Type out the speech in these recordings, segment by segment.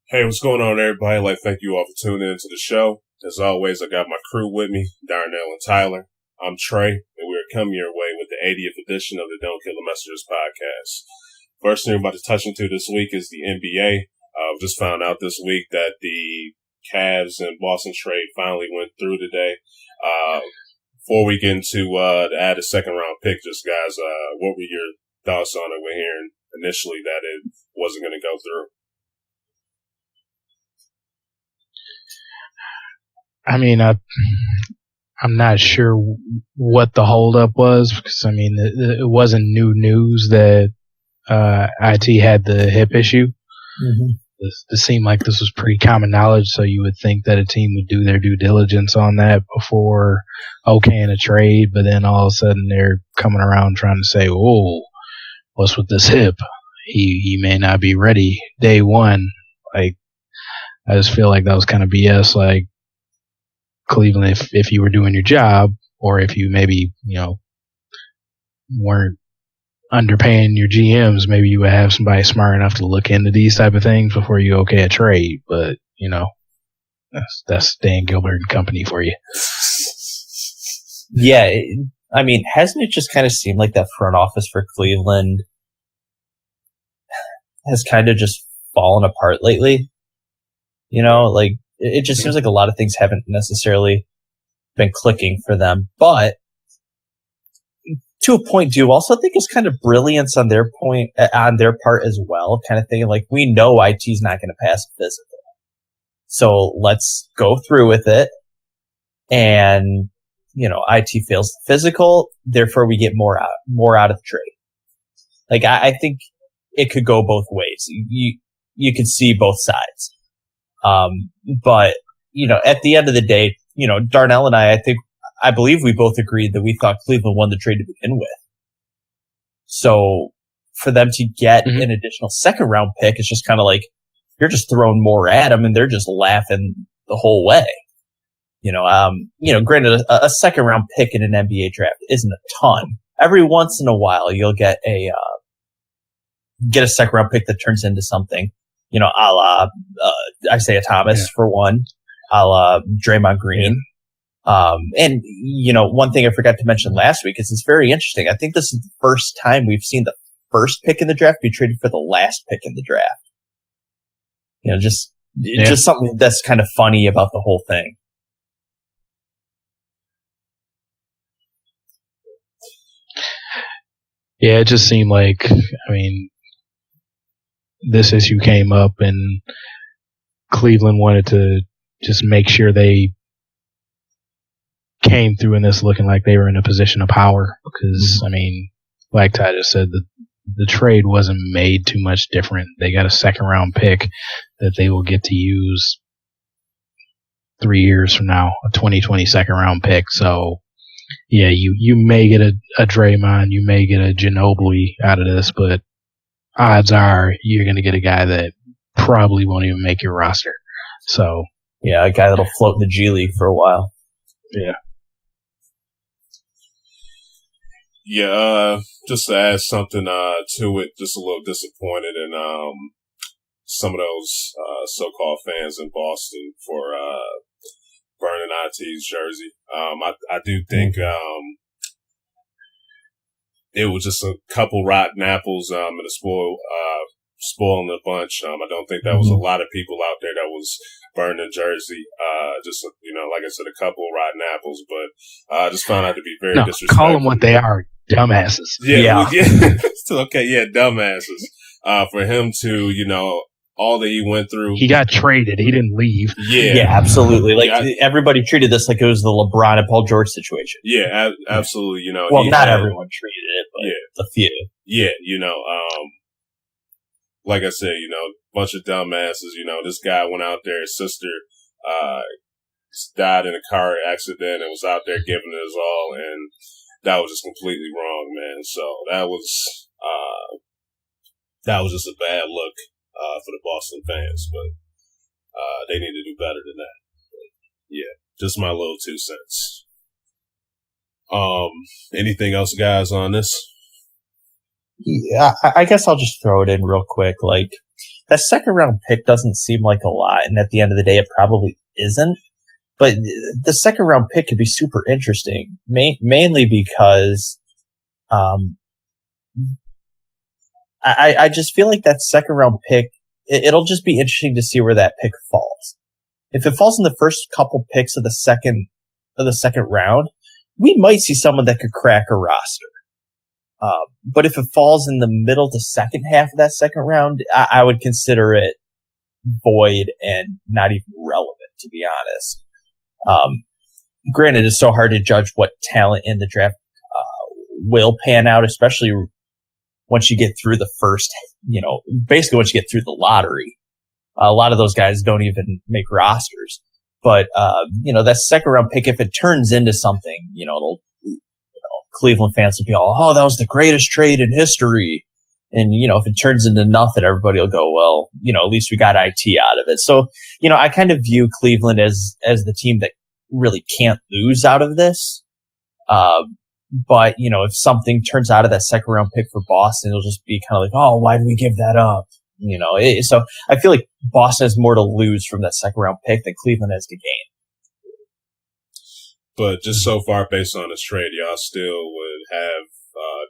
Hey, what's going on, everybody? Thank you all for tuning into the show. As always, I got my crew with me, Darnell and Tyler. I'm Trey, and we're coming your way with the 80th edition of the Don't Kill the Messengers podcast. First thing we're about to touch into this week is the NBA. Just found out this week that the Cavs and Boston trade finally went through today. Before we get into the added second round pick, just guys, what were your thoughts on it? We're hearing initially that it wasn't going to go through. I mean, I'm not sure what the holdup was because, I mean, it wasn't new news that IT had the hip issue. Mm-hmm. It seemed like this was pretty common knowledge, so you would think that a team would do their due diligence on that before okaying a trade, but then all of a sudden they're coming around trying to say, "Oh, what's with this hip? He may not be ready day one." Like, I just feel like that was kind of BS. Like, Cleveland, if you were doing your job, or if you maybe, weren't underpaying your GMs, maybe you would have somebody smart enough to look into these type of things before you okay a trade. But, that's Dan Gilbert and company for you. Yeah, I mean, hasn't it just kind of seemed like that front office for Cleveland has kind of just fallen apart lately? It just seems like a lot of things haven't necessarily been clicking for them. But to a point, do you also think it's kind of brilliance on their part as well? Kind of thing like, we know IT's not going to pass physical, so let's go through with it. And IT fails the physical, therefore we get more out of the trade. Like, I think it could go both ways. You could see both sides. But, at the end of the day, Darnell and I believe we both agreed that we thought Cleveland won the trade to begin with. So for them to get an additional second round pick, it's just kind of like, you're just throwing more at them and they're just laughing the whole way. Granted, a second round pick in an NBA draft isn't a ton. Every once in a while, you'll get a second round pick that turns into something. A la Isaiah Thomas for one, a la Draymond Green. And one thing I forgot to mention last week is it's very interesting. I think this is the first time we've seen the first pick in the draft be traded for the last pick in the draft. Just something that's kind of funny about the whole thing. Yeah, it just seemed like, this issue came up and Cleveland wanted to just make sure they came through in this looking like they were in a position of power because, like Ty just said, the trade wasn't made too much different. They got a second round pick that they will get to use 3 years from now, a 2020 second round pick. So, yeah, you may get a Draymond, you may get a Ginobili out of this, but odds are you're going to get a guy that probably won't even make your roster. So, yeah, a guy that'll float in the G League for a while. Yeah. Yeah, just to add something to it, just a little disappointed in some of those so-called fans in Boston for burning IT's jersey. I do think it was just a couple rotten apples and a spoiling the bunch. I don't think that was a lot of people out there that was burning the jersey. Just like I said, a couple rotten apples, but I just found out to be very disrespectful. Call them what they are, dumbasses. Yeah. Okay, yeah, dumbasses. For him to, all that he went through. He got traded. He didn't leave. Yeah, absolutely. Everybody treated this like it was the LeBron and Paul George situation. Yeah, absolutely. Well, not everyone treated it, but a few. Yeah, like I said, bunch of dumbasses. This guy went out there, his sister died in a car accident and was out there giving it his all, and that was just completely wrong, man. So that was just a bad look for the Boston fans, but they need to do better than that. But, yeah, just my little 2 cents. Anything else, guys, on this? Yeah, I guess I'll just throw it in real quick. Like, that second round pick doesn't seem like a lot, and at the end of the day, it probably isn't. But the second round pick could be super interesting, mainly because I just feel like that second round pick, it'll just be interesting to see where that pick falls. If it falls in the first couple picks of the second round, we might see someone that could crack a roster. But if it falls in the middle to second half of that second round, I would consider it void and not even relevant, to be honest. Granted, it's so hard to judge what talent in the draft will pan out, especially once you get through the first, basically once you get through the lottery. A lot of those guys don't even make rosters. But, that second round pick, if it turns into something, Cleveland fans will be all, oh, that was the greatest trade in history. And, if it turns into nothing, everybody will go, well, at least we got IT out of it. So, I kind of view Cleveland as the team that really can't lose out of this. But, if something turns out of that second round pick for Boston, it'll just be kind of like, oh, why did we give that up? So I feel like Boston has more to lose from that second round pick than Cleveland has to gain. But just so far, based on this trade, y'all still would have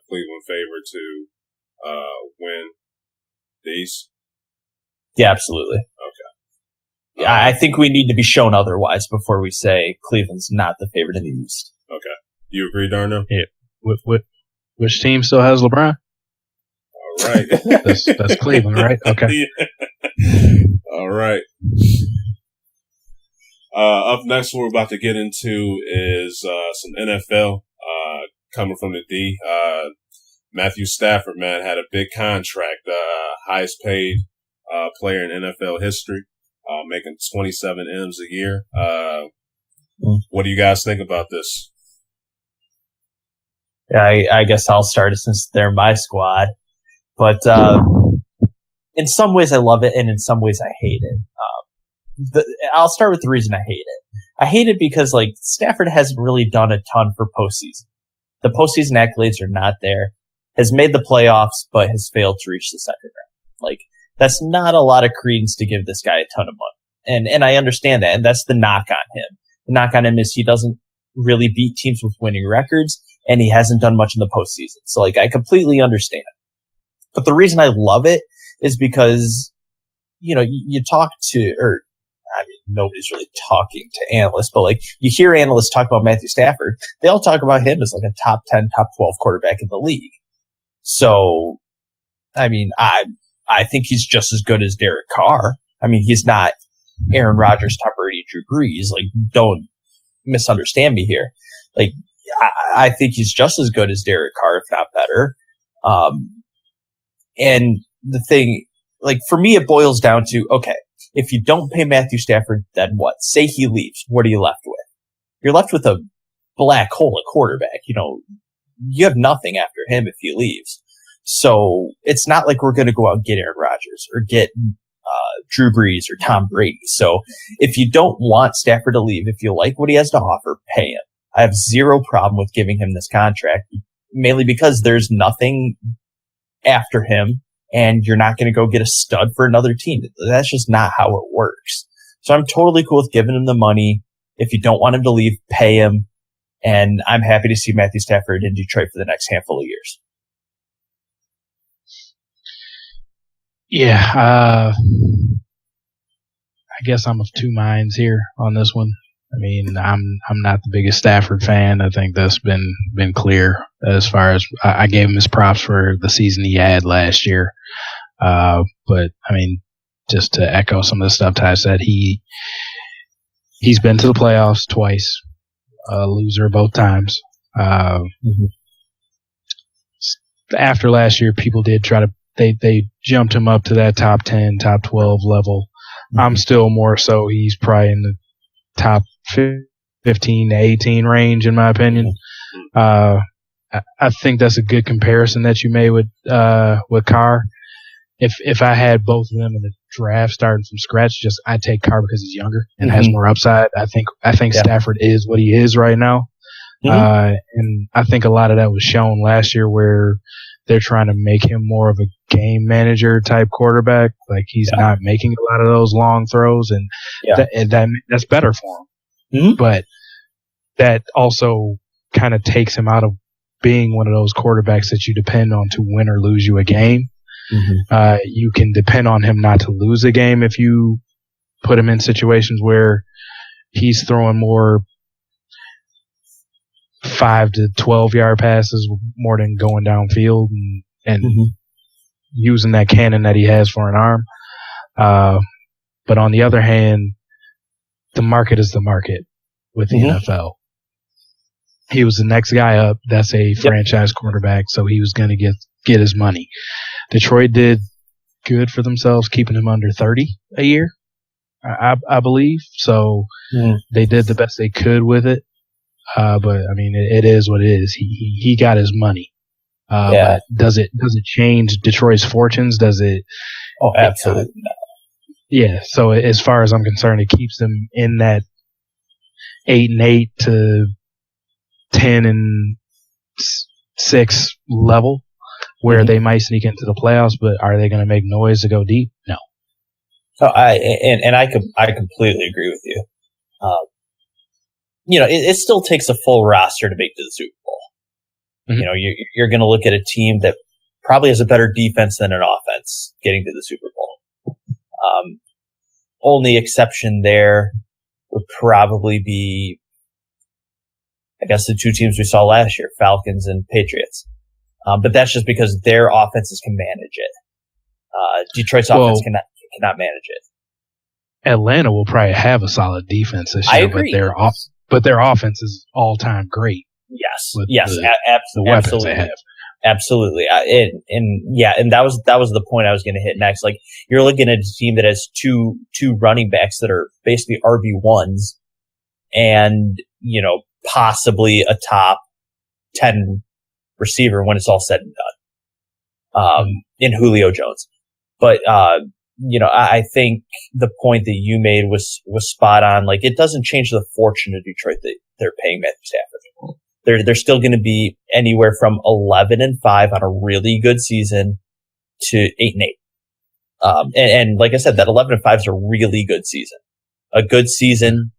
Cleveland favored to win the East? Yeah, absolutely. Okay. Yeah, I think we need to be shown otherwise before we say Cleveland's not the favorite in the East. Okay. You agree, Darno? Yeah. Which team still has LeBron? All right. that's Cleveland, right? Okay. Yeah. All right. Up next, what we're about to get into is some NFL coming from the D. Matthew Stafford, man, had a big contract, highest paid player in NFL history, making 27 M's a year. What do you guys think about this? Yeah, I guess I'll start it since they're my squad. But in some ways I love it, and in some ways I hate it. I'll start with the reason I hate it. I hate it because, Stafford hasn't really done a ton for postseason. The postseason accolades are not there. Has made the playoffs, but has failed to reach the second round. That's not a lot of credence to give this guy a ton of money. And I understand that, and that's the knock on him. The knock on him is he doesn't really beat teams with winning records, and he hasn't done much in the postseason. So, I completely understand. But the reason I love it is because, you talk to, nobody's really talking to analysts, but you hear analysts talk about Matthew Stafford, they all talk about him as a top 10, top 12 quarterback in the league. So, I think he's just as good as Derek Carr. He's not Aaron Rodgers, Tom Brady, Drew Brees. Don't misunderstand me here. I think he's just as good as Derek Carr, if not better. And the thing, for me, it boils down to, okay, if you don't pay Matthew Stafford, then what? Say he leaves. What are you left with? You're left with a black hole at quarterback. You have nothing after him if he leaves. So it's not like we're going to go out and get Aaron Rodgers or get Drew Brees or Tom Brady. So if you don't want Stafford to leave, if you like what he has to offer, pay him. I have zero problem with giving him this contract, mainly because there's nothing after him, and you're not going to go get a stud for another team. That's just not how it works. So I'm totally cool with giving him the money. If you don't want him to leave, pay him. And I'm happy to see Matthew Stafford in Detroit for the next handful of years. Yeah, I guess I'm of two minds here on this one. I'm not the biggest Stafford fan. I think that's been clear as far as I gave him his props for the season he had last year. But just to echo some of the stuff Ty said, he's been to the playoffs twice, loser both times. After last year, people did try to they jumped him up to that top 10, top 12 level. I'm still more so he's probably in the top 15 to 18 range, in my opinion. I think that's a good comparison that you made with Carr. If I had both of them in the draft starting from scratch, I'd take Carr because he's younger and has more upside. I think Stafford is what he is right now. And I think a lot of that was shown last year where they're trying to make him more of a game manager type quarterback. Like he's not making a lot of those long throws, and that's better for him. Mm-hmm. But that also kind of takes him out of being one of those quarterbacks that you depend on to win or lose you a game. Mm-hmm. You can depend on him not to lose a game if you put him in situations where he's throwing more 5 to 12 yard passes more than going downfield and using that cannon that he has for an arm. But on the other hand, the market is the market with the NFL. He was the next guy up. That's a franchise quarterback, so he was going to get his money. Detroit did good for themselves, keeping him under 30 a year, I believe. So they did the best they could with it. But I mean, it is what it is. He got his money. But does it change Detroit's fortunes? Does it? Oh, absolutely not. Yeah. So as far as I'm concerned, it keeps them in that 8-8 to 10-6 level, where they might sneak into the playoffs. But are they going to make noise to go deep? No. So I completely agree with you. It still takes a full roster to make it to the Super Bowl. Mm-hmm. You're going to look at a team that probably has a better defense than an offense getting to the Super Bowl. Only exception there would probably be, I guess, the two teams we saw last year, Falcons and Patriots. But that's just because their offenses can manage it. Detroit's offense cannot manage it. Atlanta will probably have a solid defense this year, I agree. But their offense is all-time great. Yes, absolutely. They have. Absolutely. And that was the point I was going to hit next. Like, you're looking at a team that has two running backs that are basically RB1s and, possibly a top 10 receiver when it's all said and done, in Julio Jones. But, I think the point that you made was spot on. Like, it doesn't change the fortune of Detroit that they're paying Matthew Stafford. They're still going to be anywhere from 11-5 on a really good season to 8-8. And like I said, that 11-5 is a really good season. A good season,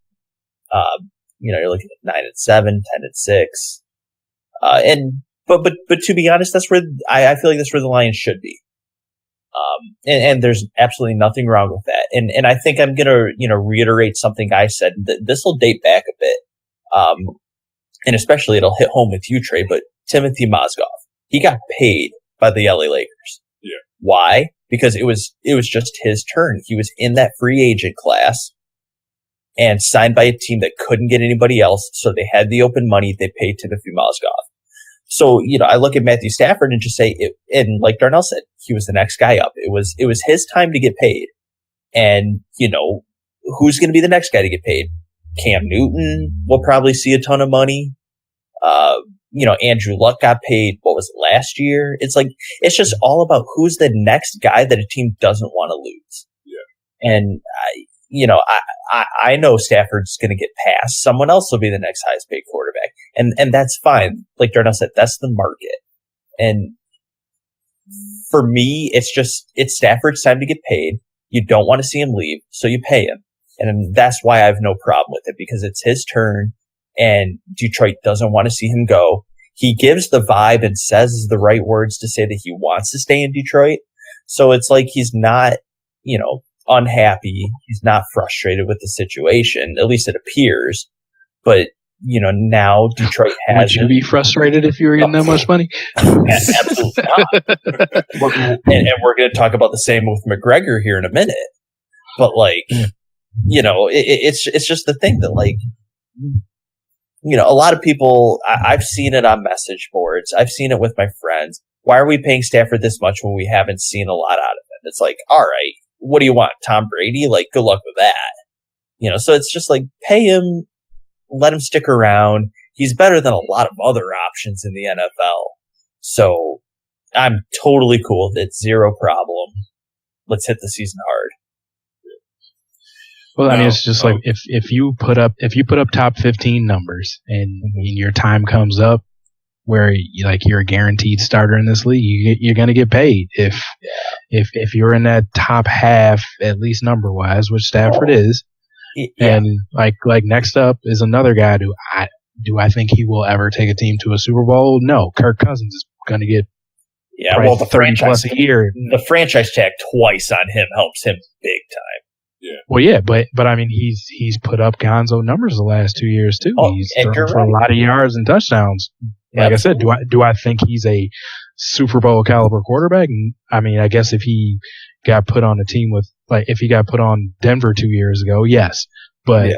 you're looking at 9-7, 10-6. But to be honest, that's where I feel like that's where the Lions should be. And there's absolutely nothing wrong with that. And I think I'm going to, reiterate something I said. This will date back a bit. And especially it'll hit home with you, Trey, but Timothy Mozgov, he got paid by the LA Lakers. Yeah. Why? Because it was just his turn. He was in that free agent class and signed by a team that couldn't get anybody else. So they had the open money. They paid Timothy Mozgov. So, I look at Matthew Stafford and just say, and like Darnell said, he was the next guy up. It was his time to get paid. And, who's going to be the next guy to get paid? Cam Newton will probably see a ton of money. Andrew Luck got paid, what was it, last year? It's like, it's just all about who's the next guy that a team doesn't want to lose. Yeah. And, I know Stafford's going to get passed. Someone else will be the next highest paid quarterback. And that's fine. Like Darnell said, that's the market. And for me, it's Stafford's time to get paid. You don't want to see him leave, so you pay him. And that's why I have no problem with it, because it's his turn and Detroit doesn't want to see him go. He gives the vibe and says the right words to say that he wants to stay in Detroit. So it's like he's not, unhappy. He's not frustrated with the situation. At least it appears. But, now Detroit has. Would you be frustrated if you were getting that much money? Absolutely not. and we're going to talk about the same with McGregor here in a minute. But it's just the thing that a lot of people, I've seen it on message boards. I've seen it with my friends. Why are we paying Stafford this much when we haven't seen a lot out of it? It's like, all right, what do you want? Tom Brady? Like, good luck with that. So it's just like, pay him, let him stick around. He's better than a lot of other options in the NFL. So I'm totally cool with it. Zero problem. Let's hit the season hard. Well, I mean, it's just like if you put up top 15 numbers and when your time comes up, where you're a guaranteed starter in this league. You're going to get paid if you're in that top half, at least number wise, which Stafford is. Yeah. And like next up is another guy. Do I think he will ever take a team to a Super Bowl? No. Kirk Cousins is going to get the 30 plus a year. The franchise tag twice on him helps him big time. Yeah. Well, yeah, but I mean, he's put up Gonzo numbers the last 2 years too. He's thrown for a lot of yards and touchdowns. Like I said, do I think he's a Super Bowl caliber quarterback? I mean, I guess if he got put on a team if he got put on Denver 2 years ago, yes. But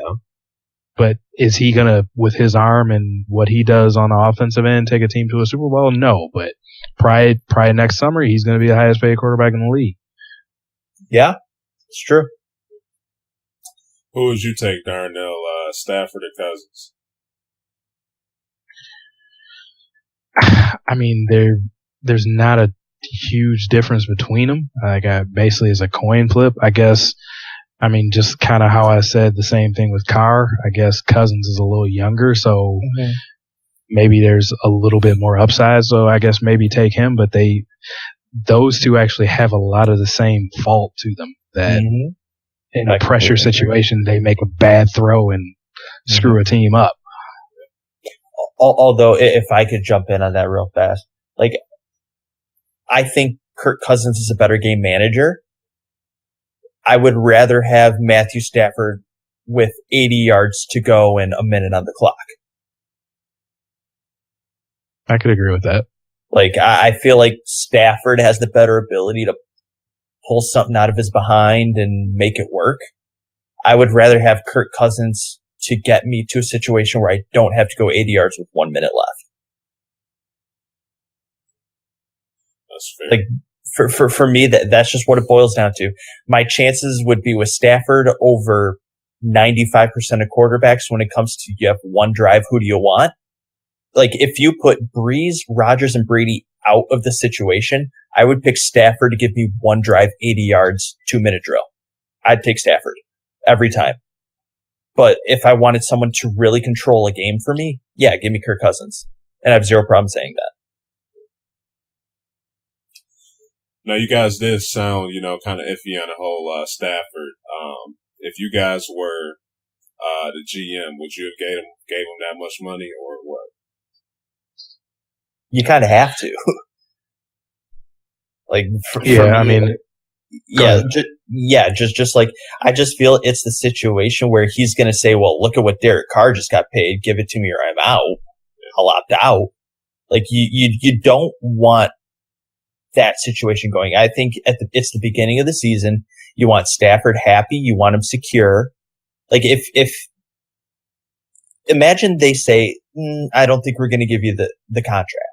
is he gonna, with his arm and what he does on the offensive end, take a team to a Super Bowl? No. But probably next summer he's gonna be the highest paid quarterback in the league. Yeah, it's true. Who would you take, Darnell? Stafford or Cousins? I mean, there's not a huge difference between them. Basically, it's a coin flip, I guess. I mean, just kind of how I said the same thing with Carr. I guess Cousins is a little younger, so maybe there's a little bit more upside. So I guess maybe take him. But those two actually have a lot of the same fault to them that. In a pressure situation, they make a bad throw and screw a team up. Although, if I could jump in on that real fast, I think Kirk Cousins is a better game manager. I would rather have Matthew Stafford with 80 yards to go and a minute on the clock. I could agree with that. I feel like Stafford has the better ability to pull something out of his behind and make it work. I would rather have Kirk Cousins to get me to a situation where I don't have to go 80 yards with 1 minute left. That's fair. For me, that's just what it boils down to. My chances would be with Stafford over 95% of quarterbacks when it comes to you have one drive, who do you want? If you put Breeze, Rodgers, and Brady out of the situation, I would pick Stafford to give me one drive, 80 yards, 2 minute drill. I'd take Stafford every time. But if I wanted someone to really control a game for me, yeah, give me Kirk Cousins. And I have zero problem saying that. Now, you guys did sound, kind of iffy on the whole Stafford. If you guys were the GM, would you have gave him that much money or what? You kind of have to. I just feel it's the situation where he's going to say, well, look at what Derek Carr just got paid. Give it to me or I'm out. I'll opt out. You don't want that situation going. I think it's the beginning of the season. You want Stafford happy. You want him secure. If imagine they say, I don't think we're going to give you the contract.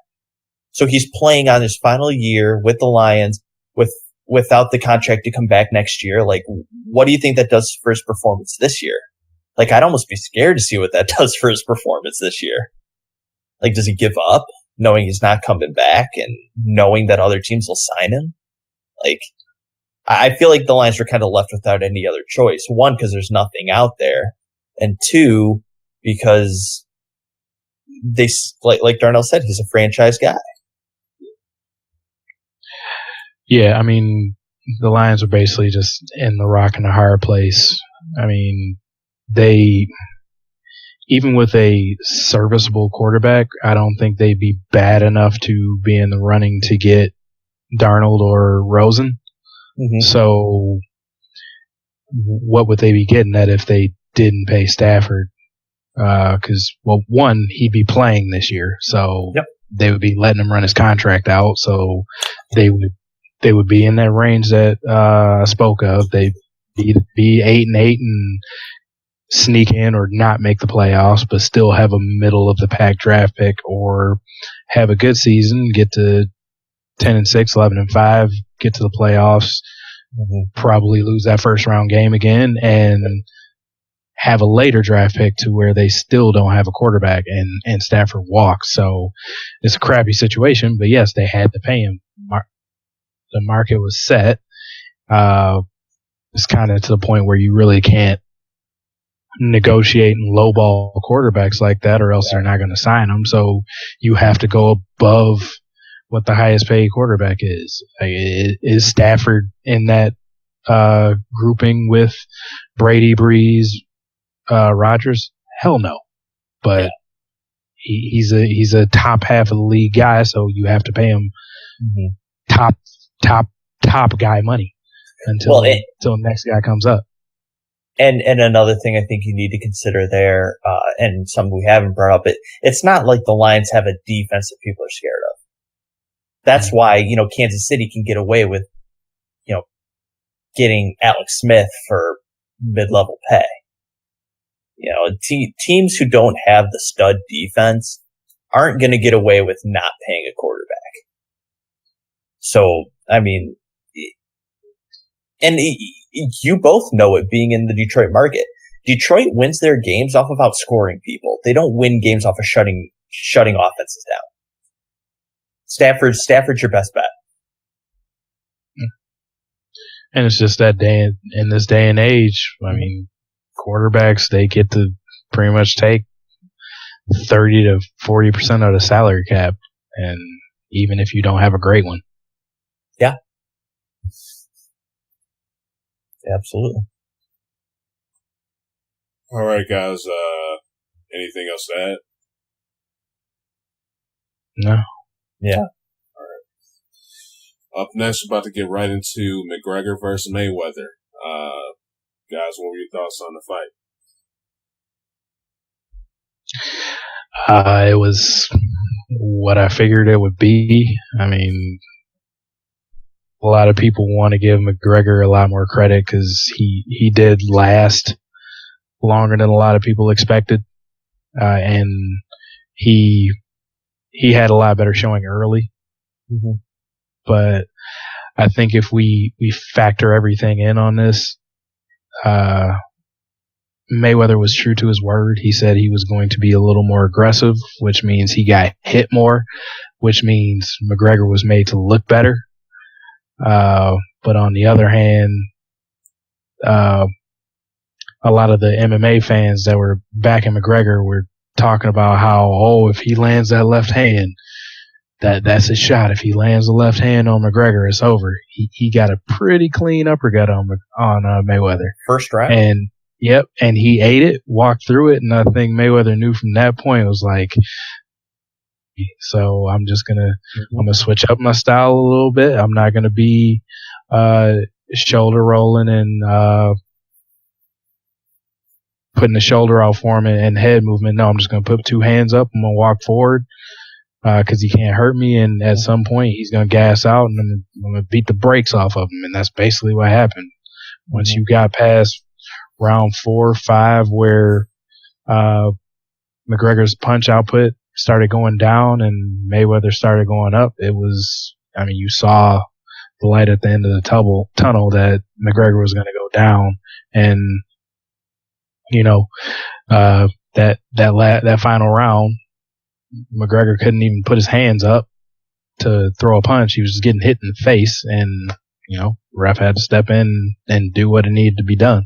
So he's playing on his final year with the Lions without the contract to come back next year. What do you think that does for his performance this year? I'd almost be scared to see what that does for his performance this year. Does he give up knowing he's not coming back and knowing that other teams will sign him? I feel like the Lions were kind of left without any other choice. One, because there's nothing out there. And two, because they, like Darnell said, he's a franchise guy. Yeah, I mean, the Lions are basically just in the rock and a hard place. I mean, even with a serviceable quarterback, I don't think they'd be bad enough to be in the running to get Darnold or Rosen. Mm-hmm. So what would they be getting at if they didn't pay Stafford? Because, one, he'd be playing this year, so they would be letting him run his contract out, so they would be in that range that I spoke of. They'd be 8-8 and sneak in or not make the playoffs, but still have a middle of the pack draft pick, or have a good season, get to 10-6, 11-5, get to the playoffs, probably lose that first round game again, and have a later draft pick to where they still don't have a quarterback and Stafford walks. So it's a crappy situation, but yes, they had to pay him. The market was set. It's kind of to the point where you really can't negotiate and lowball quarterbacks like that, or else they're not going to sign them. So you have to go above what the highest paid quarterback is. Like, is Stafford in that grouping with Brady, Breeze, Rodgers? Hell no. But he's a top half of the league guy, so you have to pay him top guy money until the next guy comes up. And another thing I think you need to consider there, and something we haven't brought up, it's not like the Lions have a defense that people are scared of. That's why, Kansas City can get away with, getting Alex Smith for mid-level pay. Teams who don't have the stud defense aren't going to get away with not paying a quarterback. So, I mean, and you both know it being in the Detroit market. Detroit wins their games off of outscoring people. They don't win games off of shutting offenses down. Stafford's your best bet. And it's just that in this day and age, I mean, quarterbacks, they get to pretty much take 30 to 40% of the salary cap, and even if you don't have a great one. Yeah. Absolutely. All right, guys. Anything else to add? No. Yeah. Up next, we're about to get right into McGregor versus Mayweather. Guys, what were your thoughts on the fight? It was what I figured it would be. I mean, a lot of people want to give McGregor a lot more credit because he did last longer than a lot of people expected, and he had a lot better showing early. Mm-hmm. But I think if we factor everything in on this, Mayweather was true to his word. He said he was going to be a little more aggressive, which means he got hit more, which means McGregor was made to look better. But on the other hand, a lot of the MMA fans that were backing McGregor were talking about how, if he lands that left hand, that's his shot. If he lands the left hand on McGregor, it's over. He got a pretty clean uppercut on Mayweather. First round. And he ate it, walked through it, and I think Mayweather knew from that point, was like, so I'm just gonna switch up my style a little bit. I'm not gonna be shoulder rolling and putting the shoulder out for him and head movement. No, I'm just gonna put two hands up. I'm gonna walk forward because he can't hurt me, and at some point he's gonna gas out, and then I'm gonna beat the brakes off of him, and that's basically what happened. Once you got past round 4 or 5, where McGregor's punch output started going down and Mayweather started going up, you saw the light at the end of the tunnel that McGregor was going to go down. And, that final round, McGregor couldn't even put his hands up to throw a punch. He was just getting hit in the face, and, ref had to step in and do what it needed to be done.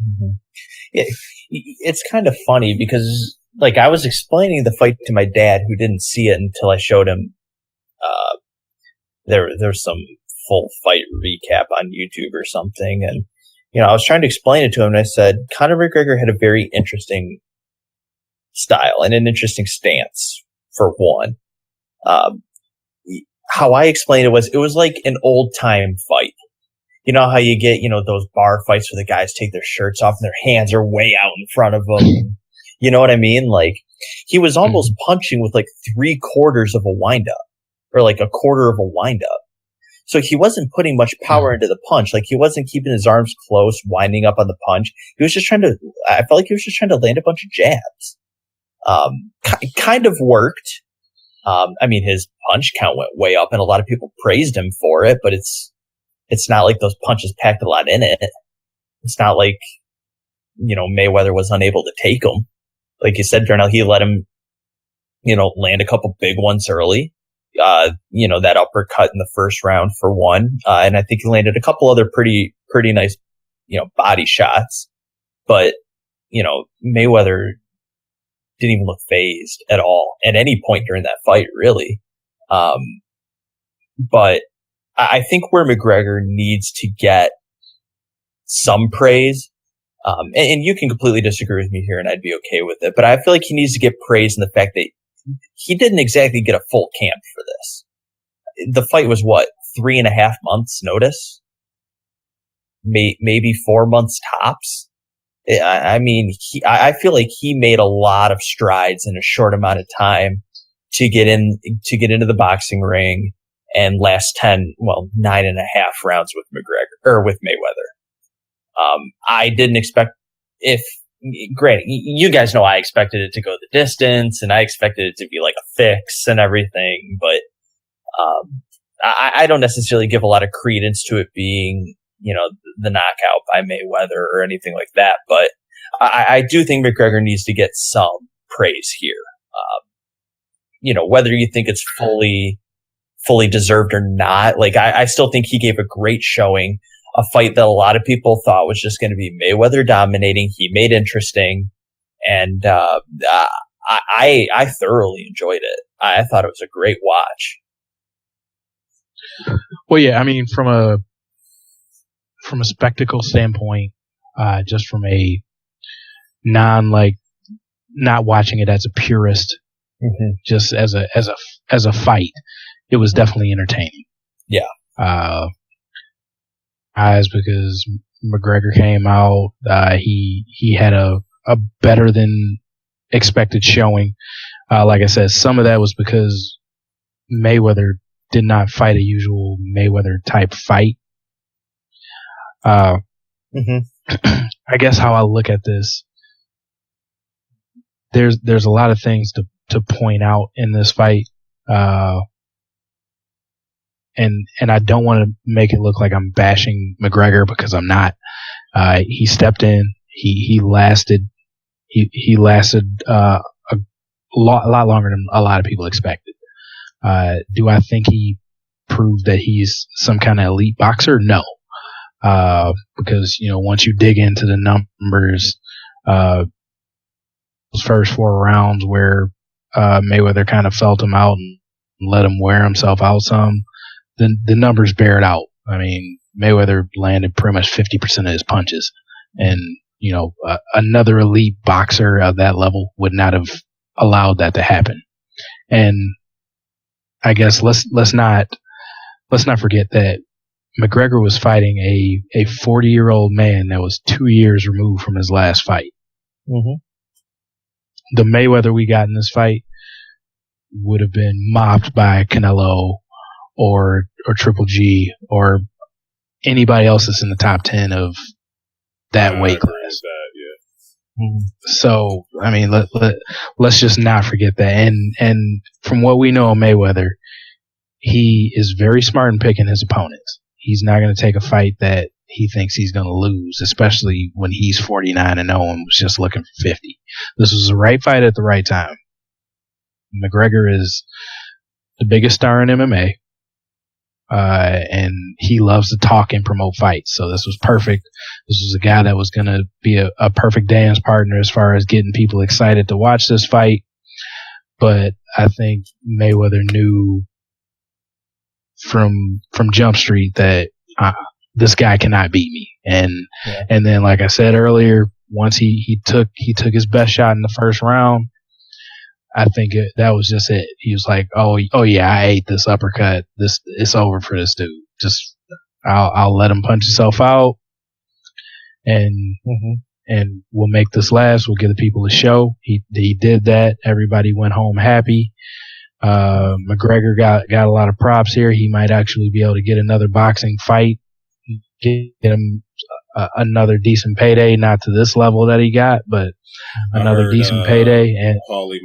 Mm-hmm. It's kind of funny because, I was explaining the fight to my dad, who didn't see it until I showed him. There's some full fight recap on YouTube or something, and I was trying to explain it to him, and I said Conor McGregor had a very interesting style and an interesting stance. For one, how I explained it was like an old time fight. You know how you get, those bar fights where the guys take their shirts off and their hands are way out in front of them. You know what I mean? He was almost punching with 3/4 of a windup, or a quarter of a windup. So he wasn't putting much power into the punch. He wasn't keeping his arms close, winding up on the punch. I felt like he was just trying to land a bunch of jabs. Kind of worked. His punch count went way up, and a lot of people praised him for it, but it's not like those punches packed a lot in it. It's not like, Mayweather was unable to take them. Like you said, Darnell, he let him, land a couple big ones early. That uppercut in the first round for one. And I think he landed a couple other pretty nice, body shots. But Mayweather didn't even look phased at all at any point during that fight, really. But I think where McGregor needs to get some praise, and you can completely disagree with me here and I'd be okay with it, but I feel like he needs to get praise in the fact that he didn't exactly get a full camp for this. The fight was 3.5 months notice? Maybe 4 months tops? I mean, I feel like he made a lot of strides in a short amount of time to get into the boxing ring and last 9.5 rounds with McGregor or with Mayweather. I didn't expect granted, you guys know I expected it to go the distance and I expected it to be like a fix and everything, but, I don't necessarily give a lot of credence to it being, the knockout by Mayweather or anything like that. But I do think McGregor needs to get some praise here. Whether you think it's fully deserved or not, like I still think he gave a great showing, a fight that a lot of people thought was just going to be Mayweather dominating. He made interesting, and I thoroughly enjoyed it. I thought it was a great watch. Well, yeah, I mean, from a spectacle standpoint, just from a not watching it as a purist, just as a fight, it was definitely entertaining. Yeah. Because McGregor came out, he had a better than expected showing. Like I said, some of that was because Mayweather did not fight a usual Mayweather type fight. I guess how I look at this, there's a lot of things to point out in this fight. And I don't want to make it look like I'm bashing McGregor because I'm not. He stepped in. He lasted a lot longer than a lot of people expected. Do I think he proved that he's some kind of elite boxer? No. Because, once you dig into the numbers, those first 4 rounds where, Mayweather kind of felt him out and let him wear himself out some, the numbers bear it out. I mean, Mayweather landed pretty much 50% of his punches, and, another elite boxer of that level would not have allowed that to happen. And I guess let's not forget that McGregor was fighting a 40-year-old man that was 2 years removed from his last fight. The Mayweather we got in this fight would have been mopped by Canelo or Triple G or anybody else that's in the top 10 of that weight class. So, I mean, let's just not forget that. And from what we know of Mayweather, he is very smart in picking his opponents. He's not going to take a fight that he thinks he's going to lose, especially when he's 49-0 and was just looking for 50. This was the right fight at the right time. McGregor is the biggest star in MMA, and he loves to talk and promote fights. So this was perfect. This was a guy that was going to be a perfect dance partner as far as getting people excited to watch this fight. But I think Mayweather knew from Jump Street that this guy cannot beat me. And then, like I said earlier, once he took his best shot in the first round, I think that was just it. He was like, oh yeah, I ate this uppercut. It's over for this dude. Just I'll let him punch himself out, and we'll make this last. We'll give the people a show. He did that. Everybody went home happy. McGregor got a lot of props here. He might actually be able to get another boxing fight, get him another decent payday. Not to this level that he got, but another decent payday. And Paulie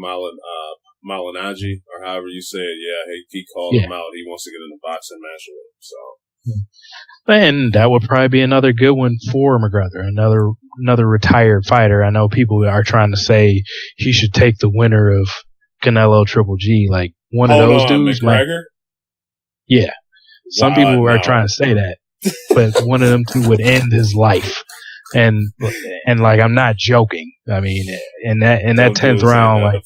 Malignaggi, or however you say it, he called him out. He wants to get in a boxing match with him. So, and that would probably be another good one for McGregor. Another retired fighter. I know people are trying to say he should take the winner of Canelo Triple G, like one of those dudes. McGregor? Yeah. Some people are trying to say that, but one of them two would end his life. and like I'm not joking. I mean, in that 10th round, like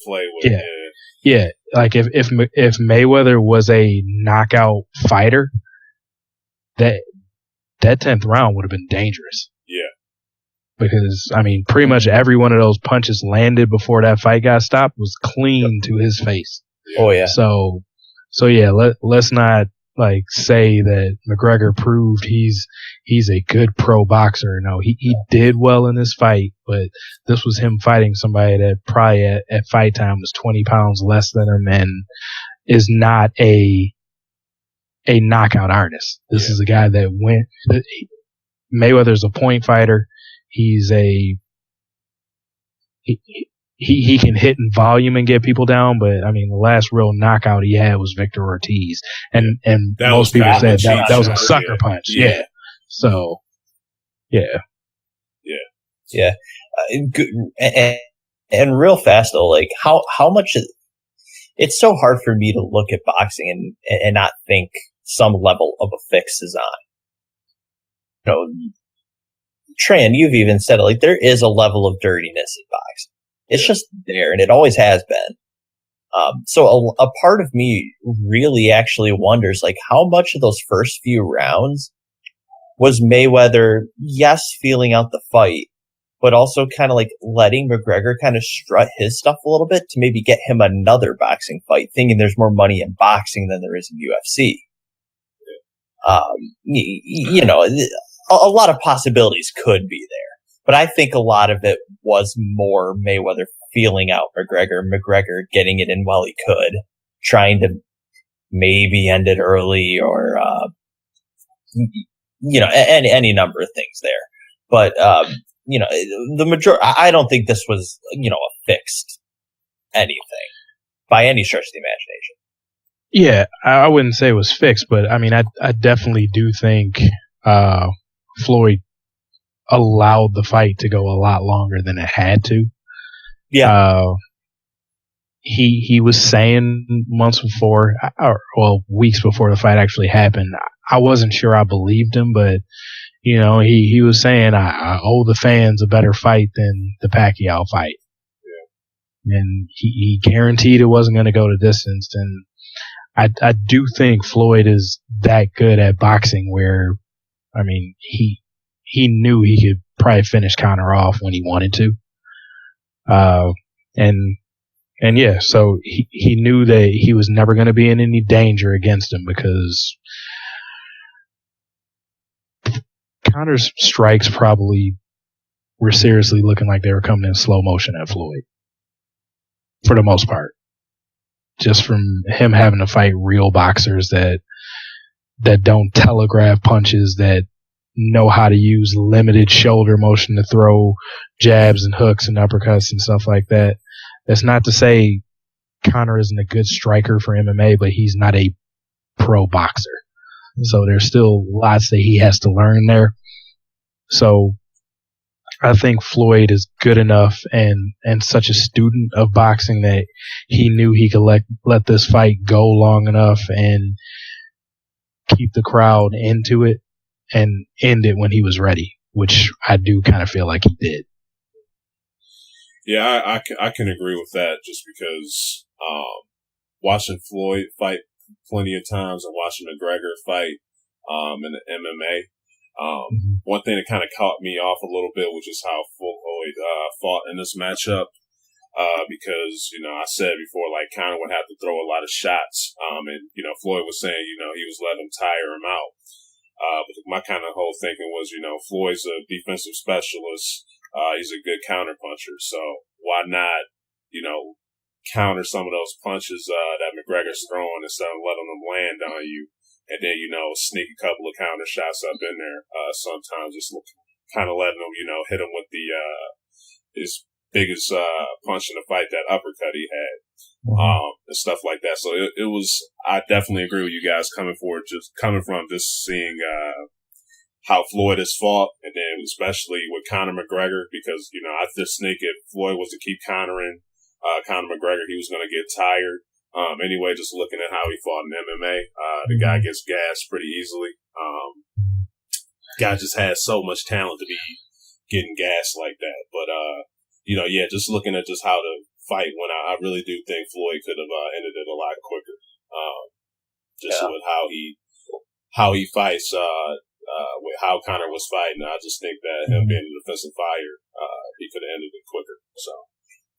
yeah, like if Mayweather was a knockout fighter, that 10th round would have been dangerous. Yeah. Because, I mean, pretty much every one of those punches landed before that fight got stopped was clean to his face. Oh, yeah. So yeah, let's not, like, say that McGregor proved he's a good pro boxer. No, he did well in this fight, but this was him fighting somebody that probably at fight time was 20 pounds less than him and is not a knockout artist. This is a guy that went. Mayweather's a point fighter. He can hit in volume and get people down, but I mean the last real knockout he had was Victor Ortiz, and most people said that was a sucker punch. Yeah. So, yeah. And real fast though, like how much it's so hard for me to look at boxing and not think some level of a fix is on. You know, Trey, and you've even said it, like there is a level of dirtiness in boxing. It's just there, and it always has been. So a part of me really actually wonders, like, how much of those first few rounds was Mayweather, yes, feeling out the fight, but also kind of like letting McGregor kind of strut his stuff a little bit to maybe get him another boxing fight, thinking there's more money in boxing than there is in UFC. You know, a lot of possibilities could be there, but I think a lot of it was more Mayweather feeling out McGregor getting it in while he could, trying to maybe end it early or, you know, any number of things there. But, you know, the majority, I don't think this was, you know, a fixed anything by any stretch of the imagination. Yeah, I wouldn't say it was fixed, but I mean, I definitely do think, Floyd allowed the fight to go a lot longer than it had to. Yeah. He was saying months before, or weeks before the fight actually happened, I wasn't sure I believed him, but you know, he was saying I owe the fans a better fight than the Pacquiao fight. Yeah. And he guaranteed it wasn't going to go to distance, and I do think Floyd is that good at boxing where, I mean, he knew he could probably finish Conor off when he wanted to. And yeah, so he knew that he was never going to be in any danger against him because Conor's strikes probably were seriously looking like they were coming in slow motion at Floyd. For the most part. Just from him having to fight real boxers that don't telegraph punches, that know how to use limited shoulder motion to throw jabs and hooks and uppercuts and stuff like that. That's not to say Conor isn't a good striker for MMA, but he's not a pro boxer. So there's still lots that he has to learn there. So I think Floyd is good enough and such a student of boxing that he knew he could let this fight go long enough and keep the crowd into it and end it when he was ready, which I do kind of feel like he did. Yeah, I can agree with that just because watching Floyd fight plenty of times and watching McGregor fight in the MMA, one thing that kind of caught me off a little bit was just how Floyd fought in this matchup. Because, you know, I said before, like, Conor would have to throw a lot of shots. And, you know, Floyd was saying, you know, he was letting him tire him out. But my kind of whole thinking was, you know, Floyd's a defensive specialist. He's a good counter puncher. So why not, you know, counter some of those punches that McGregor's throwing instead of letting them land on you? And then, you know, sneak a couple of counter shots up in there. Sometimes just kind of letting them, you know, hit him with his biggest punch in the fight, that uppercut he had, and stuff like that. So it was. I definitely agree with you guys coming from just seeing how Floyd has fought, and then especially with Conor McGregor, because, you know, I just think if Floyd was to keep countering Conor McGregor, he was going to get tired. Anyway, just looking at how he fought in MMA, the guy gets gassed pretty easily. Guy just has so much talent to be getting gassed like that. But, yeah, just looking at just how the fight went, I really do think Floyd could have ended it a lot quicker. With how he fights, with how Conor was fighting, I just think that him being a defensive fighter, he could have ended it quicker. So.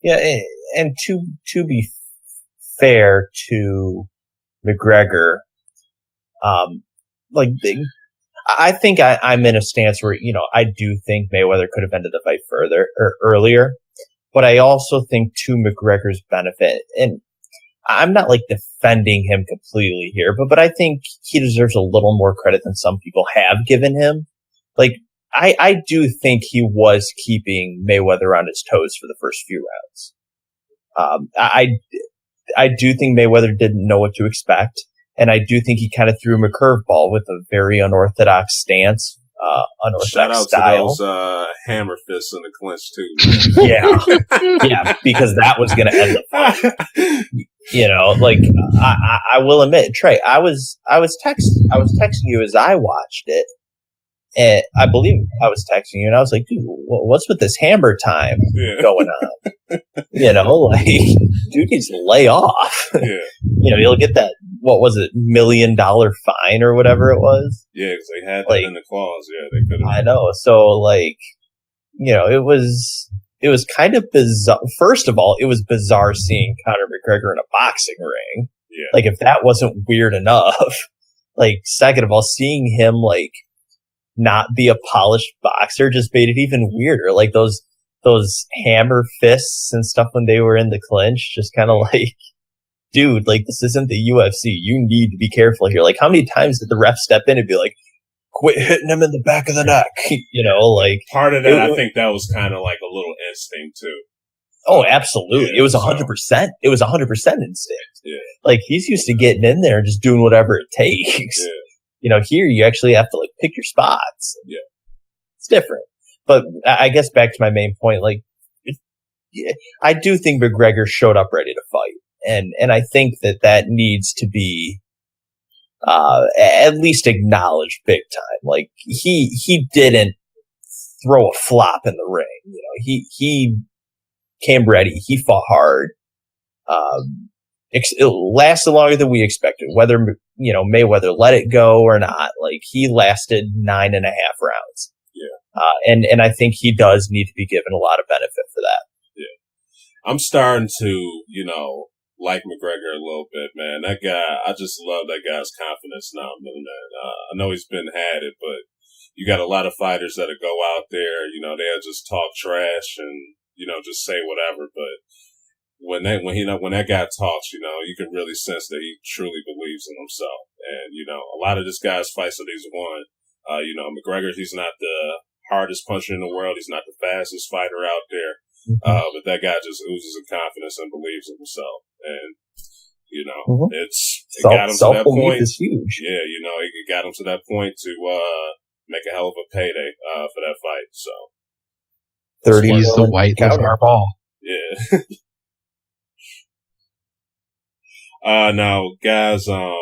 Yeah, and to be fair to McGregor, I think I'm in a stance where, I do think Mayweather could have ended the fight further or earlier, but I also think to McGregor's benefit, and I'm not defending him completely here, but I think he deserves a little more credit than some people have given him. I do think he was keeping Mayweather on his toes for the first few rounds. I do think Mayweather didn't know what to expect, and I do think he kind of threw him a curveball with a very unorthodox stance, unorthodox Shout out style. to those hammer fists in the clinch too. Yeah, because that was going to end the fight. I will admit, Trey, I was texting you as I watched it. And I believe I was texting you, and I was like, dude, what's with this hammer time going on? Dude needs to lay off. Yeah. You'll get that, what was it, $1 million fine or whatever it was? Yeah, because they had that in the clause. Yeah, they could have. I know. So, it was kind of bizarre. First of all, it was bizarre seeing Conor McGregor in a boxing ring. Yeah. If that wasn't weird enough. Second of all, seeing him, not be a polished boxer just made it even weirder. Those hammer fists and stuff when they were in the clinch, just kind of dude, this isn't the UFC. You need to be careful here. How many times did the ref step in and be like, quit hitting him in the back of the neck? Part of that, I think that was kind of a little instinct too. Oh, absolutely. Yeah, it was 100%. It was 100% instinct. Yeah. He's used to getting in there and just doing whatever it takes. Yeah. Here you actually have to pick your spots. Yeah. It's different. But I guess back to my main point, I do think McGregor showed up ready to fight. And I think that needs to be, at least acknowledged big time. He didn't throw a flop in the ring. He came ready. He fought hard. It lasted longer than we expected, whether, Mayweather let it go or not. He lasted 9.5 rounds. Yeah. And I think he does need to be given a lot of benefit for that. Yeah. I'm starting to, like McGregor a little bit, man. That guy, I just love that guy's confidence now, man. I know he's been had it, but you got a lot of fighters that'll go out there, they'll just talk trash and, just say whatever, but when that guy talks, you can really sense that he truly believes in himself. And, a lot of this guy's fights that he's won, McGregor, he's not the hardest puncher in the world. He's not the fastest fighter out there. But that guy just oozes of confidence and believes in himself. And, it got him to that point. Is huge. Yeah, it got him to that point to, make a hell of a payday, for that fight. So. 30 is the white of our ball. Yeah. Now, guys, another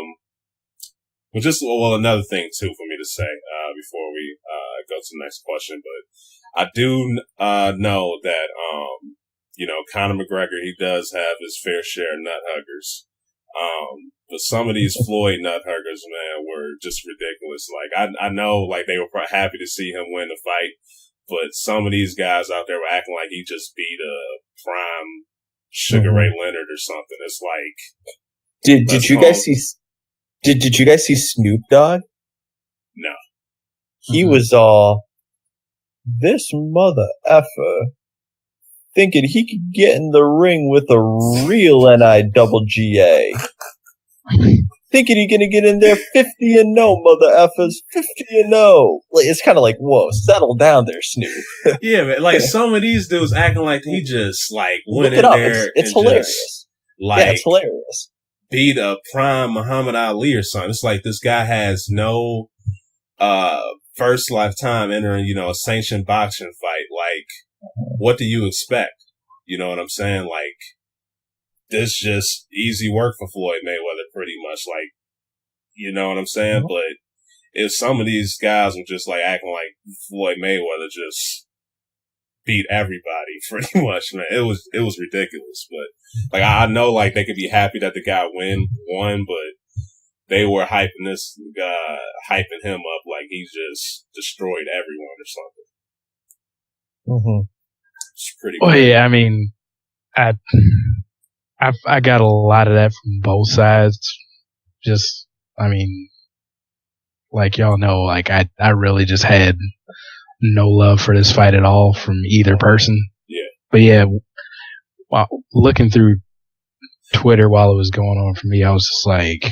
thing too for me to say, before we, go to the next question, but I do, know that, Conor McGregor, he does have his fair share of nut huggers. But some of these Floyd nut huggers, man, were just ridiculous. I know, they were happy to see him win the fight, but some of these guys out there were acting like he just beat a prime Sugar Ray Leonard or something. It's Did you guys see? Did you guys see Snoop Dogg? No. He was all, this mother effer thinking he could get in the ring with a real NIAAA. Thinking he gonna get in there 50-0, mother effers, 50-0. It's kind of whoa, settle down there, Snoop. Yeah, man. Some of these dudes acting like he just went in there. It's hilarious. It's hilarious. Beat a prime Muhammad Ali or something. It's this guy has no first lifetime entering, a sanctioned boxing fight. What do you expect? You know what I'm saying? This just easy work for Floyd Mayweather, pretty much. You know what I'm saying? But if some of these guys were just acting like Floyd Mayweather just beat everybody pretty much, man. It was ridiculous. But like I know like they could be happy that the guy won, but they were hyping this guy, hyping him up like he just destroyed everyone or something. Mm-hmm. It's pretty. Well, yeah, I mean, I got a lot of that from both sides. Just, I mean, like y'all know, like I really just had no love for this fight at all from either person. Yeah. But yeah, while looking through Twitter while it was going on for me, I was just like,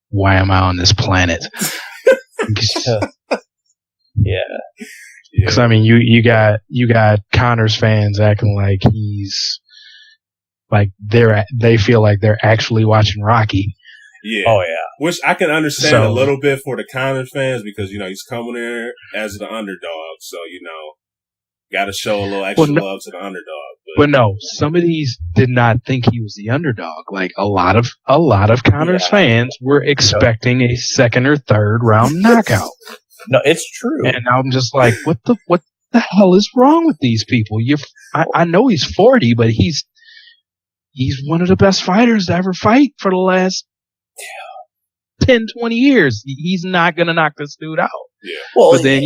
why am I on this planet? Yeah. Because I mean, you got Connor's fans acting like he's like they feel like they're actually watching Rocky. Yeah. Oh yeah. Which I can understand a little bit for the Connor fans because he's coming there as the underdog, so got to show a little extra love to the underdog. But no, some of these did not think he was the underdog. Like a lot of Connor's fans were expecting a second or third round knockout. No, it's true. And I'm just like, what the hell is wrong with these people? I know he's 40, but he's one of the best fighters to ever fight for the last 10, 20 years. He's not going to knock this dude out. Yeah. Well, but then,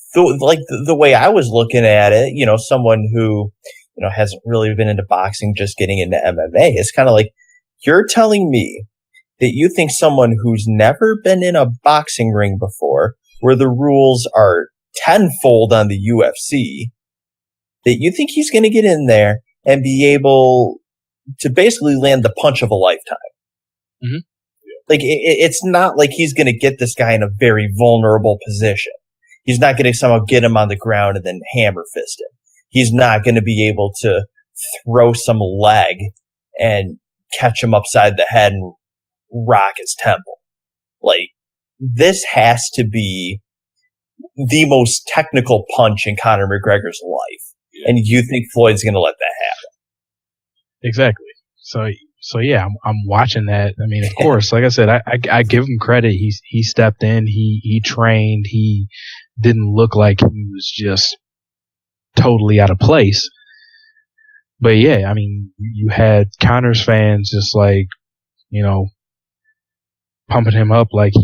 the way I was looking at it, someone who, hasn't really been into boxing, just getting into MMA, it's kind of like, you're telling me that you think someone who's never been in a boxing ring before, where the rules are tenfold on the UFC, that you think he's going to get in there and be able to basically land the punch of a lifetime. Mm-hmm. Like, it's not like he's going to get this guy in a very vulnerable position. He's not going to somehow get him on the ground and then hammer fist him. He's not going to be able to throw some leg and catch him upside the head and rock his temple. Like, this has to be the most technical punch in Conor McGregor's life. Yeah. And you think Floyd's going to let that happen? Exactly. So yeah, I'm watching that. I mean, of course, like I said, I give him credit. He stepped in, he trained, he didn't look like he was just totally out of place. But yeah, I mean, you had Connor's fans just like, pumping him up like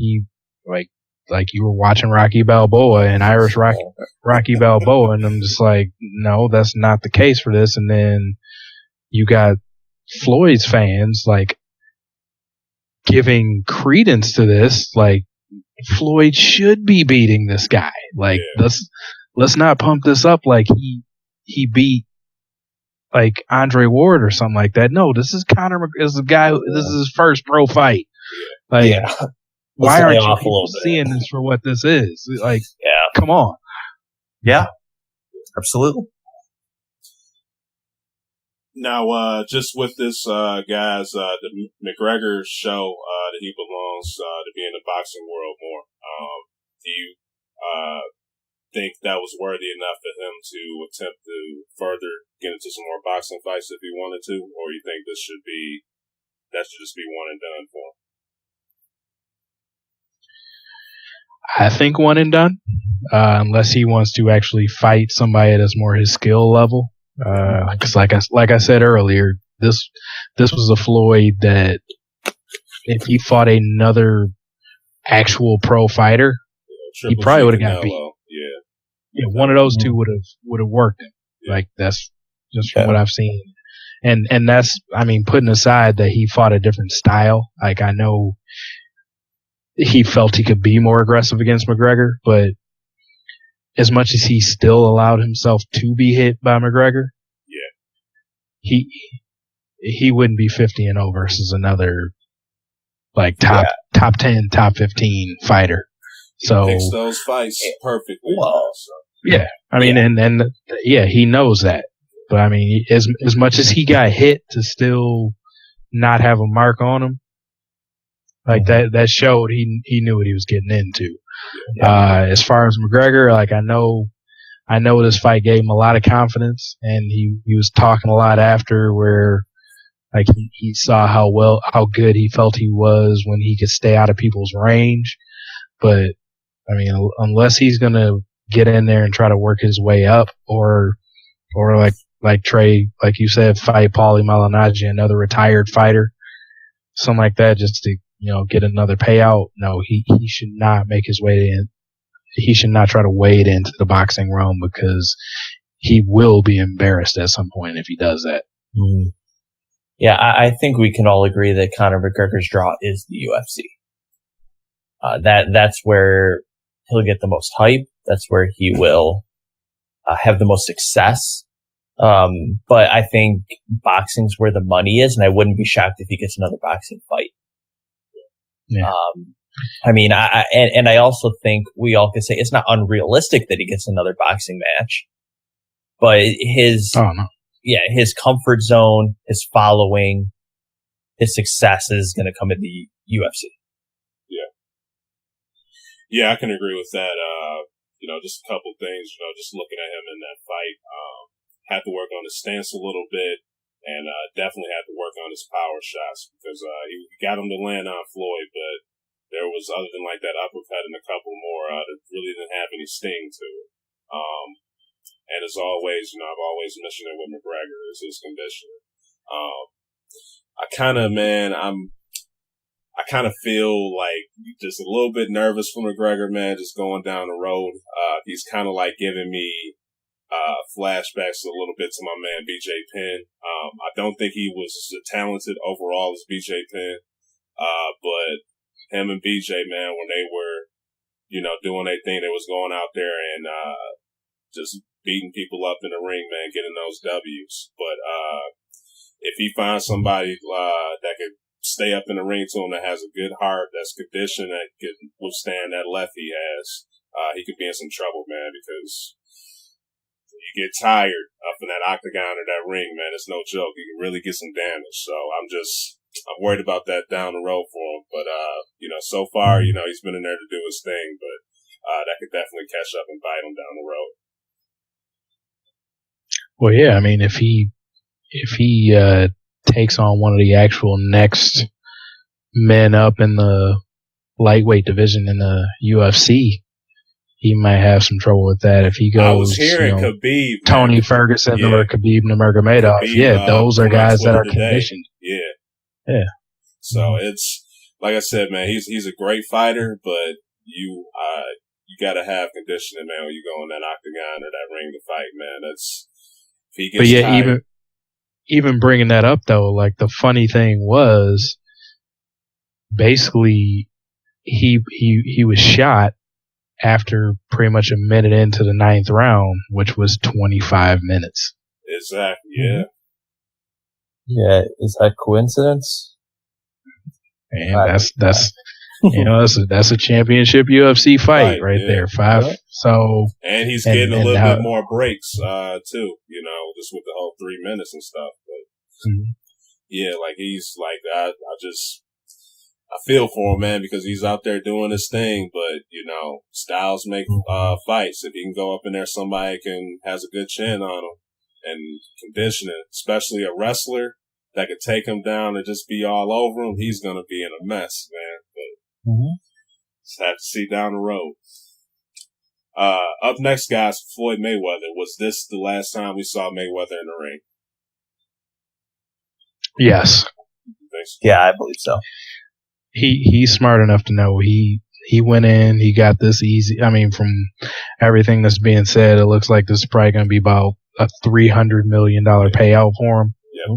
like you were watching Rocky Balboa and Irish Rocky Balboa, and I'm just like, no, that's not the case for this. And then you got Floyd's fans like giving credence to this, like Floyd should be beating this guy. Like let's not pump this up like he beat like Andre Ward or something like that. No, this is Conor is the guy. This is his first pro fight. Like, why aren't you people seeing this for what this is? Like, come on. Yeah, absolutely. Now, just with this, guys, the McGregor show that he belongs to be in the boxing world more. Do you think that was worthy enough for him to attempt to further get into some more boxing fights if he wanted to, or you think that should just be one and done for him? I think one and done, unless he wants to actually fight somebody that's more his skill level. Because like I said earlier, this was a Floyd that if he fought another actual pro fighter, he probably would have got beat. Yeah, one of those two would have worked him. Yeah. Like that's just from what I've seen, and that's, I mean, putting aside that he fought a different style. Like, I know he felt he could be more aggressive against McGregor, but as much as he still allowed himself to be hit by McGregor, he wouldn't be 50-0 versus another like top 10, top 15 fighter. So he picks those fights perfectly. Well, yeah, I mean, and he knows that. But I mean, as much as he got hit, to still not have a mark on him, like that showed he knew what he was getting into. As far as McGregor, like I know this fight gave him a lot of confidence, and he was talking a lot after where like he saw how good he felt he was when he could stay out of people's range. But I mean, unless he's gonna get in there and try to work his way up, or like Trey, like you said, fight Paulie Malignaggi, another retired fighter, something like that, just to get another payout. No, he should not make his way in. He should not try to wade into the boxing realm, because he will be embarrassed at some point if he does that. Mm. Yeah, I think we can all agree that Conor McGregor's draw is the UFC. That's where he'll get the most hype. That's where he will have the most success. But I think boxing's where the money is, and I wouldn't be shocked if he gets another boxing fight. Yeah. I mean, I also think we all can say it's not unrealistic that he gets another boxing match, but his comfort zone, his following, his success is going to come in the UFC. Yeah, I can agree with that. Just a couple things, just looking at him in that fight, had to work on his stance a little bit, and definitely had to work on his power shots, because he got him to land on Floyd, but there was, other than like that uppercut and a couple more, that really didn't have any sting to it. And as always, I've always mentioned it with McGregor, is his conditioning. I kind of feel like just a little bit nervous for McGregor, man, just going down the road. He's kind of like giving me flashbacks a little bit to my man BJ Penn. I don't think he was as talented overall as BJ Penn, but him and BJ, man, when they were, doing their thing, they was going out there and just beating people up in the ring, man, getting those W's. But if he finds somebody that could stay up in the ring to him, that has a good heart, that's conditioned, that can withstand that left he has, he could be in some trouble, man, because you get tired up in that octagon or that ring, man. It's no joke. You can really get some damage. So I'm worried about that down the road for him. But, so far, he's been in there to do his thing, but that could definitely catch up and bite him down the road. Well, yeah, I mean, if he takes on one of the actual next men up in the lightweight division in the UFC, he might have some trouble with that. If he goes, I was hearing Khabib, Tony Ferguson or Khabib Nurmagomedov, those are guys that are conditioned. Yeah. So it's, like I said, man, he's a great fighter, but you got to have conditioning, man, when you go in that octagon or that ring to fight, man. That's, if he gets tired. Even bringing that up though, like the funny thing was, basically he was shot after pretty much a minute into the 9th round, which was 25 minutes. Exactly. Yeah. Yeah. Is that coincidence? And that's that's a championship UFC fight right there. So, and he's getting a little bit more breaks too, just with the whole 3 minutes and stuff. But yeah, like he's like, I feel for him, man, because he's out there doing his thing, but styles make fights. If he can go up in there, somebody has a good chin on him and conditioning, especially a wrestler that could take him down and just be all over him, he's gonna be in a mess, man. But just have to see down the road. Up next, guys, Floyd Mayweather. Was this the last time we saw Mayweather in the ring? Yes. Yeah, I believe so. He's smart enough to know he went in, he got this easy. I mean, from everything that's being said, it looks like this is probably going to be about a $300 million payout for him. Yeah.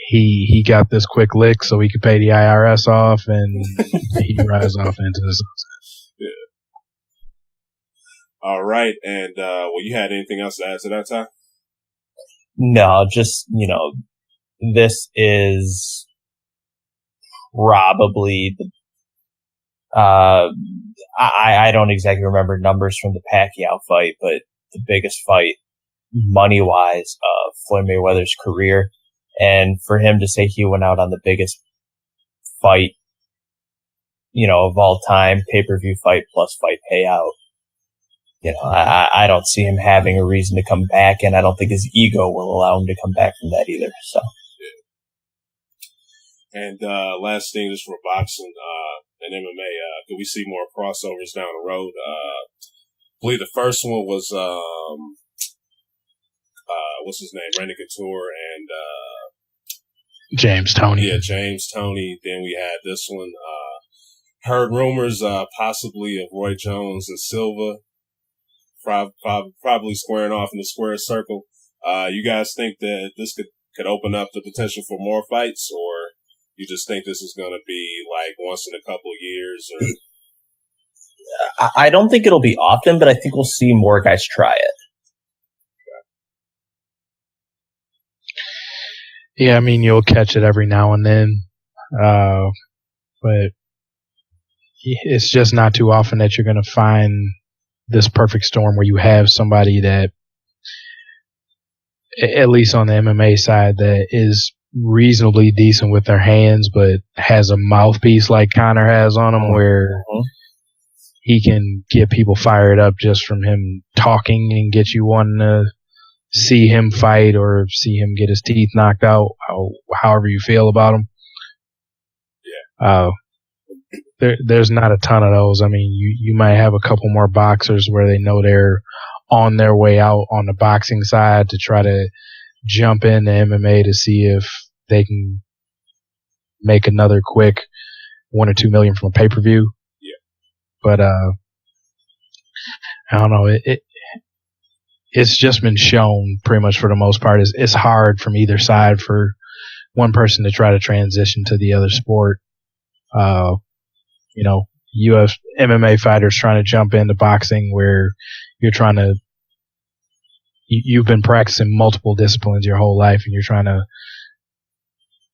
He got this quick lick so he could pay the IRS off, and he rides off into the sunset. Yeah. All right, and you had anything else to add to that, Ty? No, just this is probably the I don't exactly remember numbers from the Pacquiao fight, but the biggest fight money wise of Floyd Mayweather's career. And for him to say he went out on the biggest fight, of all time, pay-per-view fight plus fight payout, I don't see him having a reason to come back, and I don't think his ego will allow him to come back from that either. So. And last thing, just for boxing and MMA, do we see more crossovers down the road? believe the first one was what's his name, Randy Couture and James Toney. Yeah, James Toney. Then we had this one. Heard rumors possibly of Roy Jones and Silva probably squaring off in the square circle. You guys think that this could open up the potential for more fights, or you just think this is going to be like once in a couple of years? Or I don't think it'll be often, but I think we'll see more guys try it. Yeah, I mean, you'll catch it every now and then, but it's just not too often that you're going to find this perfect storm where you have somebody that, at least on the MMA side, that is reasonably decent with their hands, but has a mouthpiece like Conor has on him, where he can get people fired up just from him talking and get you wanting to see him fight or see him get his teeth knocked out, however you feel about him. Yeah. There's not a ton of those. I mean, you might have a couple more boxers where they know they're on their way out on the boxing side to try to jump into MMA to see if they can make another quick $1 or $2 million from a pay-per-view. Yeah. But I don't know. It's just been shown pretty much for the most part. It's hard from either side for one person to try to transition to the other sport. You have MMA fighters trying to jump into boxing where you're trying to, you've been practicing multiple disciplines your whole life and you're trying to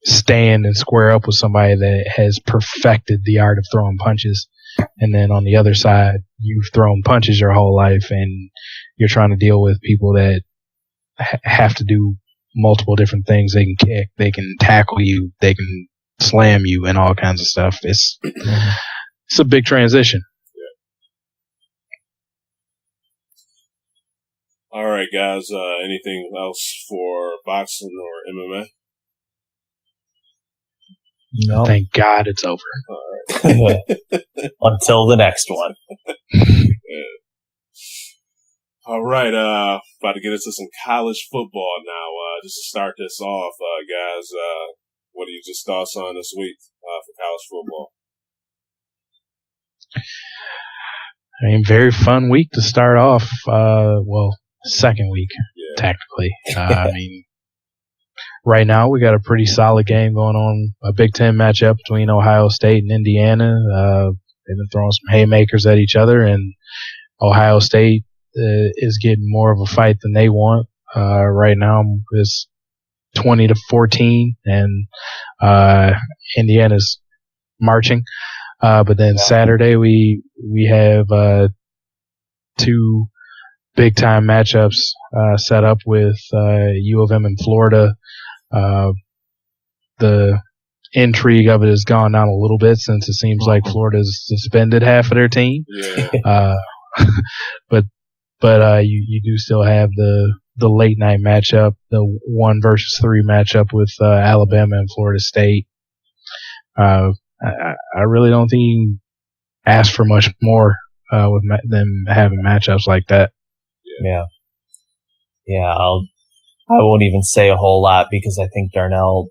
stand and square up with somebody that has perfected the art of throwing punches. And then on the other side, you've thrown punches your whole life and you're trying to deal with people that have to do multiple different things. They can kick, they can tackle you, they can slam you and all kinds of stuff. It's a big transition. Yeah. All right, guys. Anything else for boxing or MMA? No. Thank God it's over. All right. Until the next one. Yeah. All right. About to get into some college football now. Just to start this off, guys. What are your just thoughts on this week for college football? I mean, very fun week to start off. Second week, technically. I mean, right now we got a pretty solid game going on, a Big Ten matchup between Ohio State and Indiana. They've been throwing some haymakers at each other, and Ohio State is getting more of a fight than they want. Right now it's 20-14, and Indiana's marching. But then Saturday we have two big time matchups set up with U of M and Florida. The intrigue of it has gone down a little bit since it seems like Florida's suspended half of their team. Yeah. But you do still have the late night matchup, the 1 versus 3 matchup with Alabama and Florida State. I really don't think you can ask for much more with them having matchups like that. Yeah. I won't even say a whole lot because I think Darnell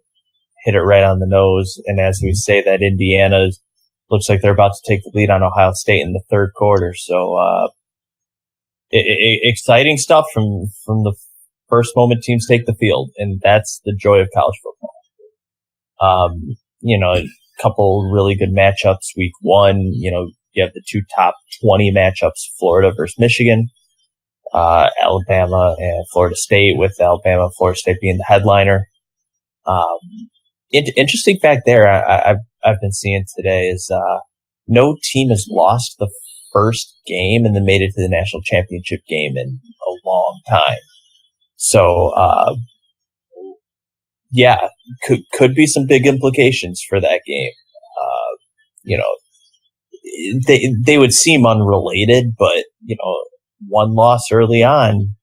hit it right on the nose. And as we say, that Indiana looks like they're about to take the lead on Ohio State in the third quarter. So exciting stuff from the first moment teams take the field, and that's the joy of college football. A couple really good matchups. Week 1, you have the 2 top 20 matchups: Florida versus Michigan, Alabama and Florida State, with Alabama and Florida State being the headliner. Interesting fact there I've been seeing today is no team has lost the first game and then made it to the national championship game in a long time. So could be some big implications for that game. They would seem unrelated, but one loss early on,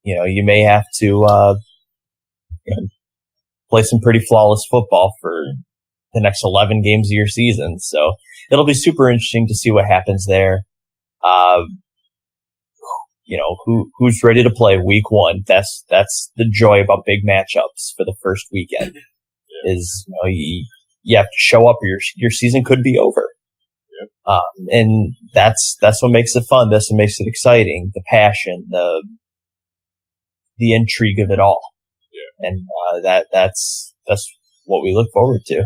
you may have to play some pretty flawless football for the next 11 games of your season. So it'll be super interesting to see what happens there. who's ready to play week one. That's the joy about big matchups for the first weekend. Is you have to show up, or your season could be over. And that's what makes it fun. That's what makes it exciting. The passion, the intrigue of it all. And that's what we look forward to.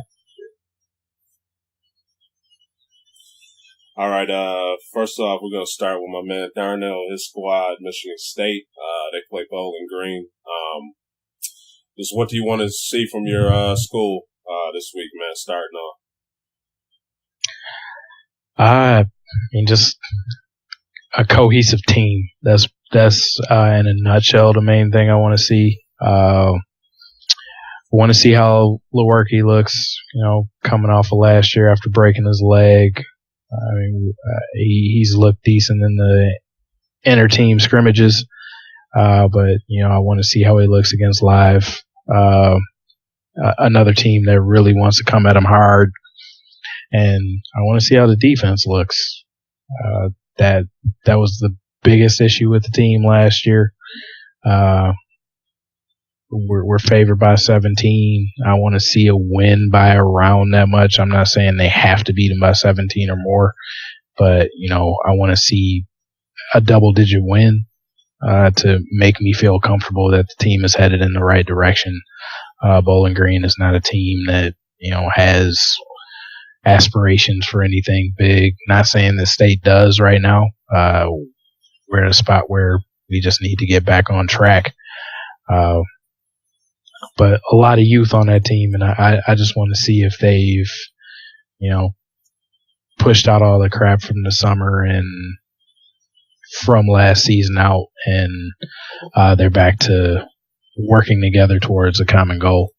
All right. First off, we're gonna start with my man Darnell and his squad, Michigan State. They play Bowling Green. Just what do you want to see from your school this week, man? Starting off. I mean, just a cohesive team. That's in a nutshell the main thing I want to see. Want to see how Lewerke looks, coming off of last year after breaking his leg. I mean, he's looked decent in the inter-team scrimmages, but I want to see how he looks against Live. Another team that really wants to come at him hard, and I want to see how the defense looks. That was the biggest issue with the team last year. We're favored by 17. I want to see a win by around that much. I'm not saying they have to beat them by 17 or more, but I want to see a double-digit win to make me feel comfortable that the team is headed in the right direction. Bowling Green is not a team that has aspirations for anything big. Not saying the state does right now. We're in a spot where we just need to get back on track. But a lot of youth on that team, and I just want to see if they've, pushed out all the crap from the summer and from last season out, and they're back to working together towards a common goal.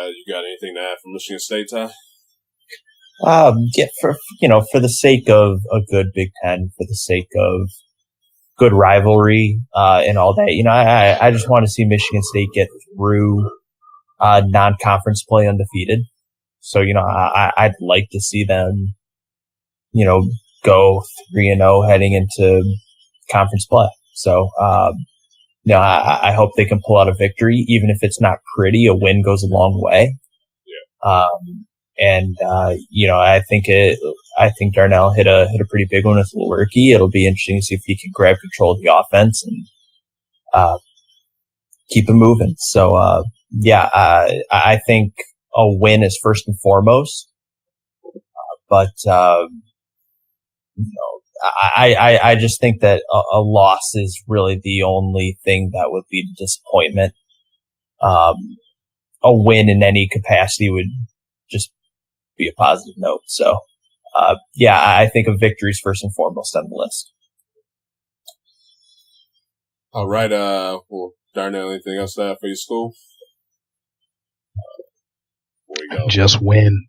You got anything to add from Michigan State, Ty? For the sake of a good Big Ten, for the sake of good rivalry and all that, I just want to see Michigan State get through non-conference play undefeated. So I'd like to see them go 3-0 heading into conference play. So I hope they can pull out a victory, even if it's not pretty. A win goes a long way. I think Darnell hit a pretty big one with Lewerke. It'll be interesting to see if he can grab control of the offense and keep it moving. So I think a win is first and foremost. But I just think that a loss is really the only thing that would lead to disappointment. A win in any capacity would just be a positive note. So, I think a victory is first and foremost on the list. All right. Well, Darnell, anything else to add for your school? Just win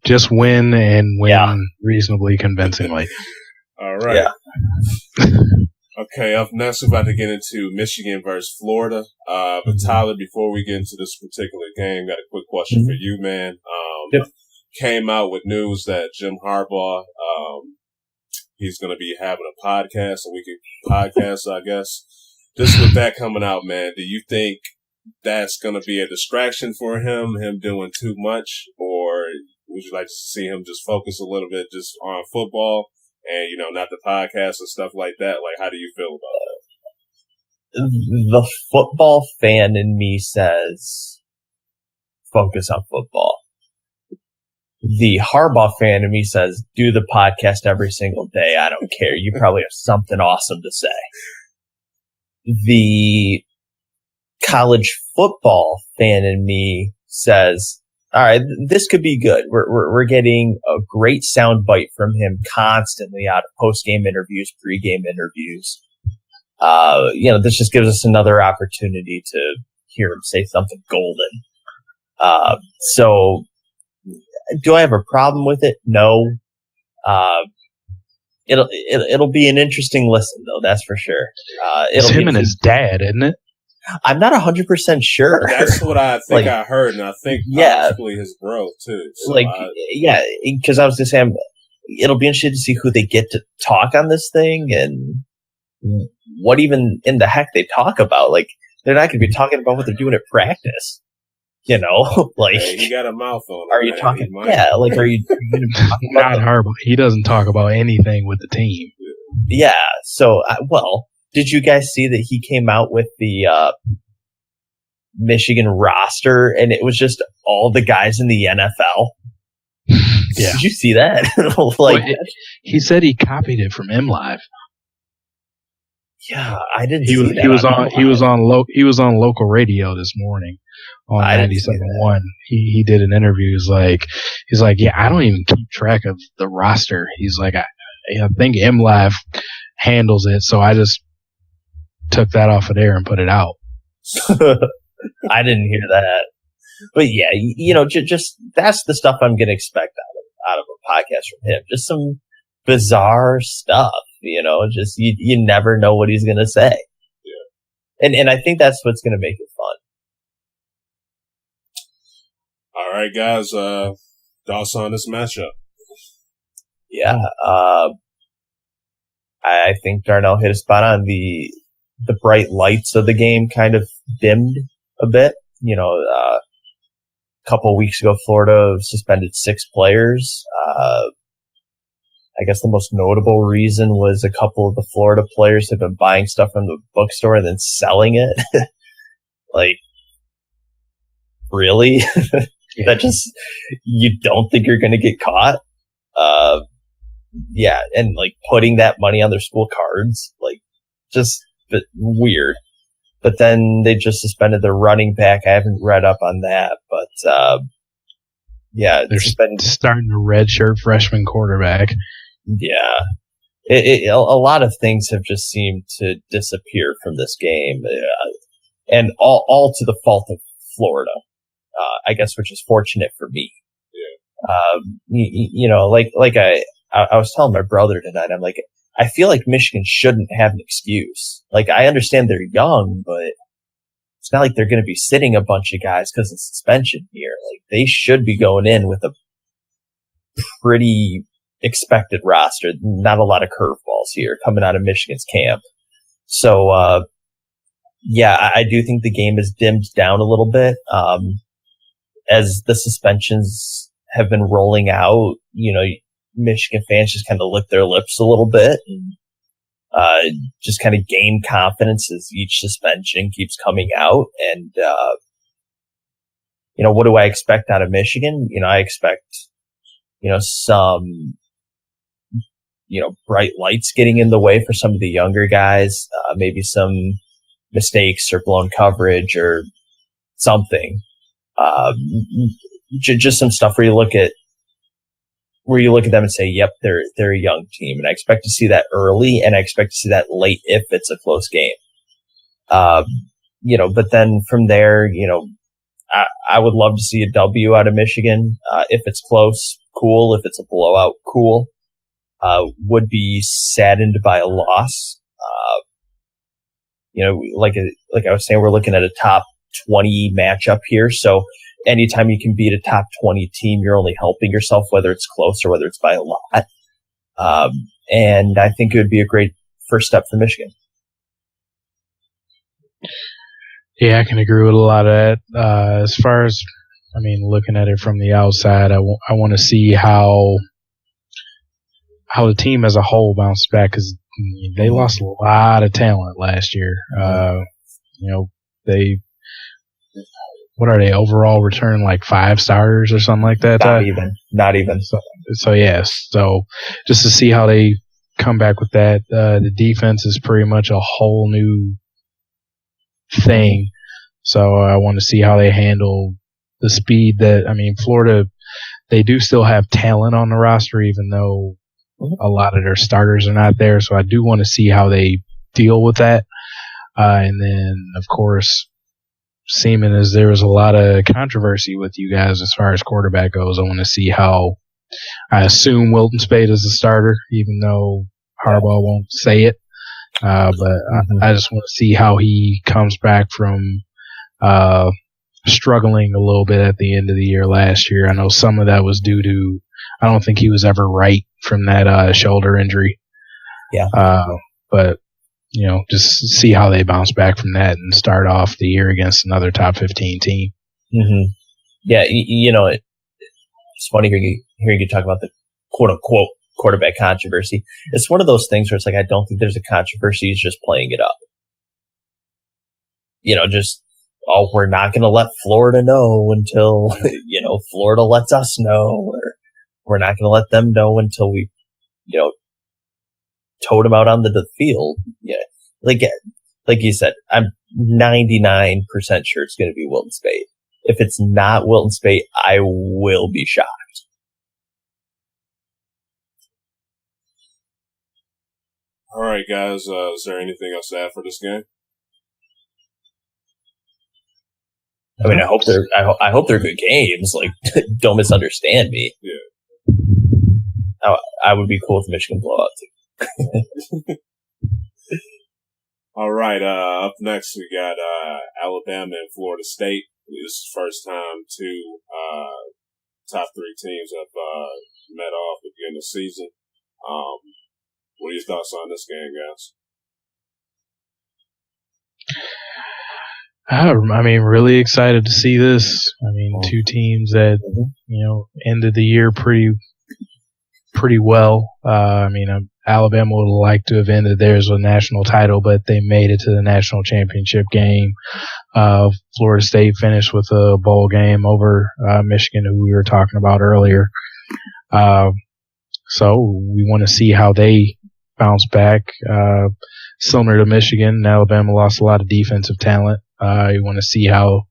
and win reasonably convincingly. All right. Yeah. Okay, up next, we're about to get into Michigan versus Florida. But Tyler, before we get into this particular game, got a quick question for you, man. Came out with news that Jim Harbaugh, he's going to be having a podcast, a weekly podcast, I guess. Just with that coming out, man, do you think that's going to be a distraction for him doing too much, or would you like to see him just focus a little bit just on football and, not the podcast and stuff like that? Like, how do you feel about that? The football fan in me says focus on football. The Harbaugh fan in me says do the podcast every single day. I don't care. You probably have something awesome to say. The college football fan in me says, all right, this could be good. We're getting a great soundbite from him constantly out of post-game interviews, pre-game interviews. This just gives us another opportunity to hear him say something golden. So do I have a problem with it? No. It'll be an interesting listen though. That's for sure. It's him and his dad, isn't it? I'm not 100% sure. That's what I think I heard, and I think possibly his bro too. So because I was just saying, it'll be interesting to see who they get to talk on this thing and what even in the heck they talk about. Like, they're not going to be talking about what they're doing at practice. You know, like, hey, he got a mouth on him. Are you man. talking? Yeah, like, are you going to be talking about Not Harbaugh. He doesn't talk about anything with the team. Yeah. So, well, did you guys see that he came out with the Michigan roster, and it was just all the guys in the NFL? Yeah. Did you see that? Well, he said he copied it from MLive. Yeah, I didn't. He was on local radio this morning on 97.1. He did an interview. He's like, yeah, I don't even keep track of the roster. He's like, I think MLive handles it, so I just took that off of there and put it out. I didn't hear that, but yeah, just that's the stuff I'm gonna expect out of a podcast from him. Just some bizarre stuff. Just you never know what he's gonna say. Yeah. And I think that's what's gonna make it fun. All right, guys. Thoughts on this matchup? Yeah. I think Darnell hit a spot on. The bright lights of the game kind of dimmed a bit. A couple of weeks ago, Florida suspended 6 players. I guess the most notable reason was a couple of the Florida players have been buying stuff from the bookstore and then selling it. Like, really? Yeah. That just, you don't think you're going to get caught? Yeah, and like putting that money on their school cards, like, just weird. But then they just suspended their running back. I haven't read up on that, but yeah, they're starting a redshirt freshman quarterback. Yeah, a lot of things have just seemed to disappear from this game, and all to the fault of Florida, I guess, which is fortunate for me. Yeah. Like I was telling my brother tonight, I'm like, I feel like Michigan shouldn't have an excuse. Like, I understand they're young, but it's not like they're going to be sitting a bunch of guys because of suspension here. Like, they should be going in with a pretty expected roster. Not a lot of curveballs here coming out of Michigan's camp. So, yeah, I do think the game is dimmed down a little bit. As the suspensions have been rolling out, Michigan fans just kind of lick their lips a little bit and just kind of gain confidence as each suspension keeps coming out. And, what do I expect out of Michigan? I expect, some, bright lights getting in the way for some of the younger guys, maybe some mistakes or blown coverage or something. Just some stuff where you look at them and say, yep, they're a young team. And I expect to see that early, and I expect to see that late if it's a close game. But then from there, I would love to see a W out of Michigan. If it's close, cool. If it's a blowout, cool. Would be saddened by a loss. Like I was saying, we're looking at a top 20 matchup here. So anytime you can beat a top 20 team, you're only helping yourself, whether it's close or whether it's by a lot. And I think it would be a great first step for Michigan. Yeah, I can agree with a lot of that. As far as, looking at it from the outside, I want to see how the team as a whole bounced back, because they lost a lot of talent last year. What are they overall return, like 5 starters or something like that? Not even. So yes. So just to see how they come back with that. The defense is pretty much a whole new thing. So I want to see how they handle the speed that, Florida, they do still have talent on the roster, even though a lot of their starters are not there. So I do want to see how they deal with that. And then, of course, seeming as there was a lot of controversy with you guys as far as quarterback goes, I want to see how, I assume Wilton Spade is the starter, even though Harbaugh won't say it. But I just want to see how he comes back from struggling a little bit at the end of the year last year. I know some of that was due to I don't think he was ever right from that shoulder injury. Yeah. But just see how they bounce back from that and start off the year against another top 15 team. Mm-hmm. Yeah, it's funny hearing you talk about the quote-unquote quarterback controversy. It's one of those things where it's like, I don't think there's a controversy. He's just playing it up. We're not going to let Florida know until, Florida lets us know. Or we're not going to let them know until we, towed him out on the field. Yeah. Like you said, I'm 99% sure it's going to be Wilton Speight. If it's not Wilton Speight, I will be shocked. All right, guys. Is there anything else to add for this game? I mean, I hope they're good games. Like, don't misunderstand me. Yeah. I would be cool with Michigan blowout too. All right. Up next, we got Alabama and Florida State. This is the first time two top three teams have met off at the end of the season. What are your thoughts on this game, guys? I mean, really excited to see this. I mean, two teams that ended the year pretty well. Alabama would like to have ended theirs with a national title, but they made it to the national championship game. Florida State finished with a bowl game over Michigan, who we were talking about earlier. So we want to see how they bounce back. Similar to Michigan, Alabama lost a lot of defensive talent. You want to see how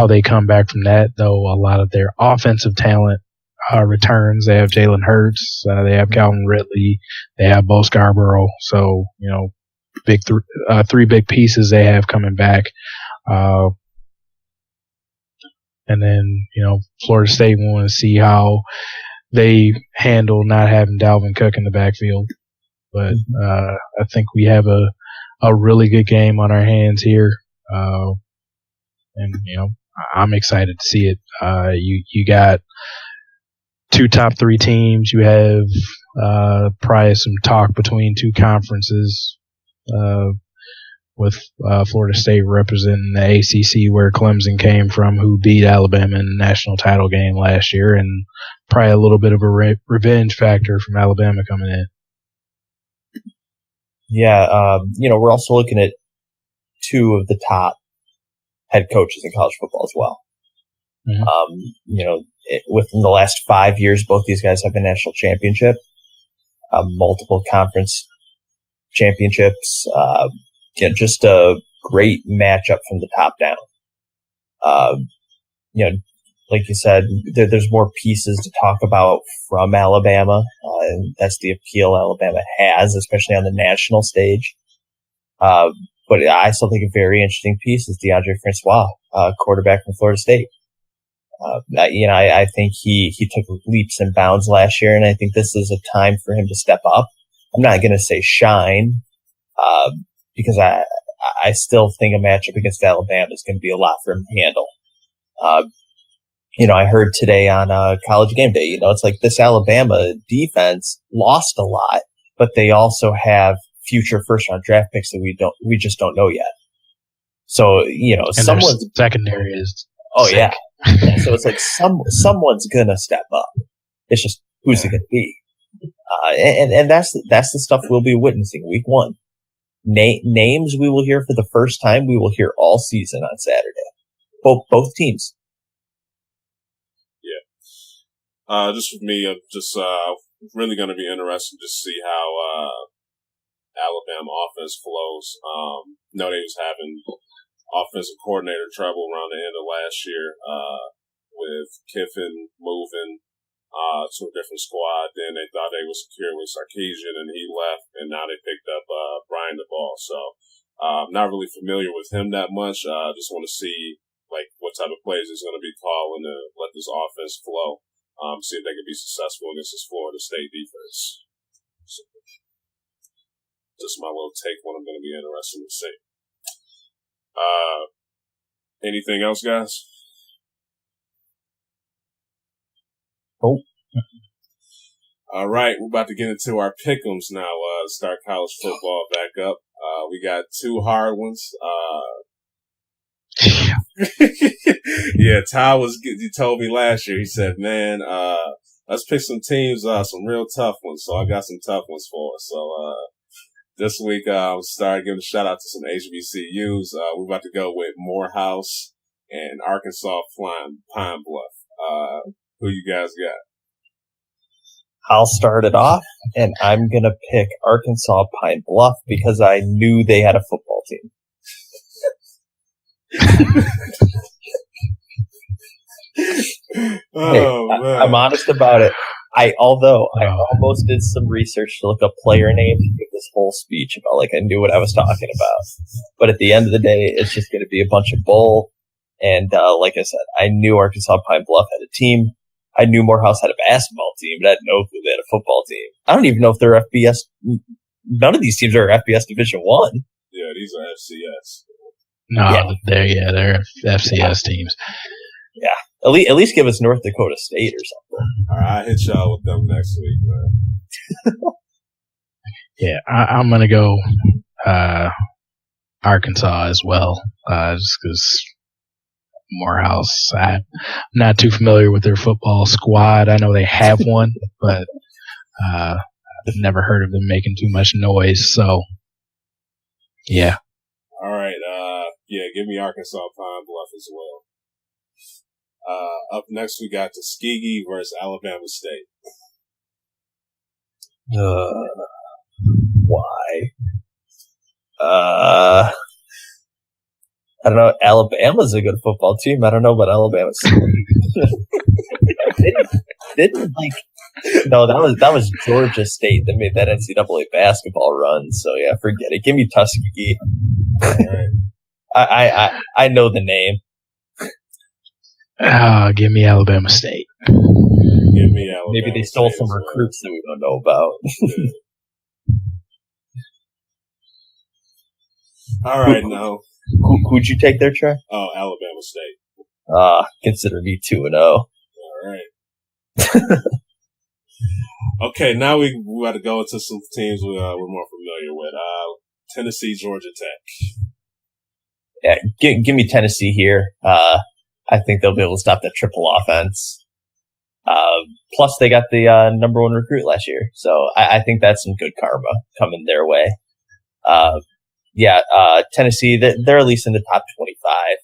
they come back from that, though a lot of their offensive talent returns. They have Jalen Hurts, they have Calvin Ridley, they have Bo Scarborough. So, three big pieces they have coming back. And then, Florida State, we want to see how they handle not having Dalvin Cook in the backfield. But I think we have a really good game on our hands here. And I'm excited to see it. You got two top three teams. You have probably some talk between two conferences, with Florida State representing the ACC, where Clemson came from, who beat Alabama in the national title game last year, and probably a little bit of a revenge factor from Alabama coming in. Yeah, we're also looking at two of the top head coaches in college football as well. Mm-hmm. Within the last 5 years, both these guys have a national championship, multiple conference championships. Just a great matchup from the top down. Like you said, there's more pieces to talk about from Alabama, and that's the appeal Alabama has, especially on the national stage. But I still think a very interesting piece is DeAndre Francois, quarterback from Florida State. I think he took leaps and bounds last year, and I think this is a time for him to step up. I'm not going to say shine, because I still think a matchup against Alabama is going to be a lot for him to handle. I heard today on College Game Day, it's like this Alabama defense lost a lot, but they also have future first round draft picks that we just don't know yet. So, and someone's secondary is sick. Yeah. So it's like someone's gonna step up. It's just who's it gonna be? And that's the stuff we'll be witnessing week one. Names we will hear for the first time. We will hear all season on Saturday. Both teams. Yeah. Just with me, just really going to be interested to see how Alabama offense flows. Know they was having offensive coordinator trouble around the end of last year, with Kiffin moving to a different squad. Then they thought they were secure with Sarkisian, and he left, and now they picked up Brian DeBall. So not really familiar with him that much. Just want to see what type of plays he's going to be calling to let this offense flow. See if they can be successful against this Florida State defense. So, just my little take. What I'm going to be interested to see. Anything else, guys? Oh. All right, we're about to get into our pick'ems now. Start college football back up. We got two hard ones. Yeah, Ty he told me last year. He said, "Man, let's pick some teams, some real tough ones." So I got some tough ones for us. So this week, I'm starting giving a shout out to some HBCUs. We're about to go with Morehouse and Arkansas Pine Bluff. Who you guys got? I'll start it off, and I'm going to pick Arkansas Pine Bluff because I knew they had a football team. I'm honest about it. Although I almost did some research to look up player names and give this whole speech about like I knew what I was talking about. But at the end of the day, it's just going to be a bunch of bull. And like I said, I knew Arkansas Pine Bluff had a team. I knew Morehouse had a basketball team, but I didn't know if they had a football team. I don't even know if they're FBS. None of these teams are FBS Division I. Yeah, these are FCS. No, they're FCS teams. Yeah, at least give us North Dakota State or something. All right, I'll hit y'all with them next week, man. Yeah, I'm gonna go Arkansas as well, just because Morehouse. I'm not too familiar with their football squad. I know they have one, but I've never heard of them making too much noise. So, yeah. All right. Yeah, give me Arkansas Pine Bluff as well. Up next, we got Tuskegee versus Alabama State. Why? I don't know. Alabama's a good football team. I don't know about Alabama State. No, that was Georgia State that made that NCAA basketball run. So yeah, forget it. Give me Tuskegee. I know the name. Give me Alabama State. Give me Alabama. Maybe they stole some recruits that we don't know about. All right, now. Who'd you take there, Trey? Oh, Alabama State. Consider me 2-0. All right. Okay, now we got to go into some teams we're more familiar with. Tennessee, Georgia Tech. Yeah, give me Tennessee here. I think they'll be able to stop that triple offense. Plus, they got the number one recruit last year, so I think that's some good karma coming their way. Tennessee, they're at least in the top 25.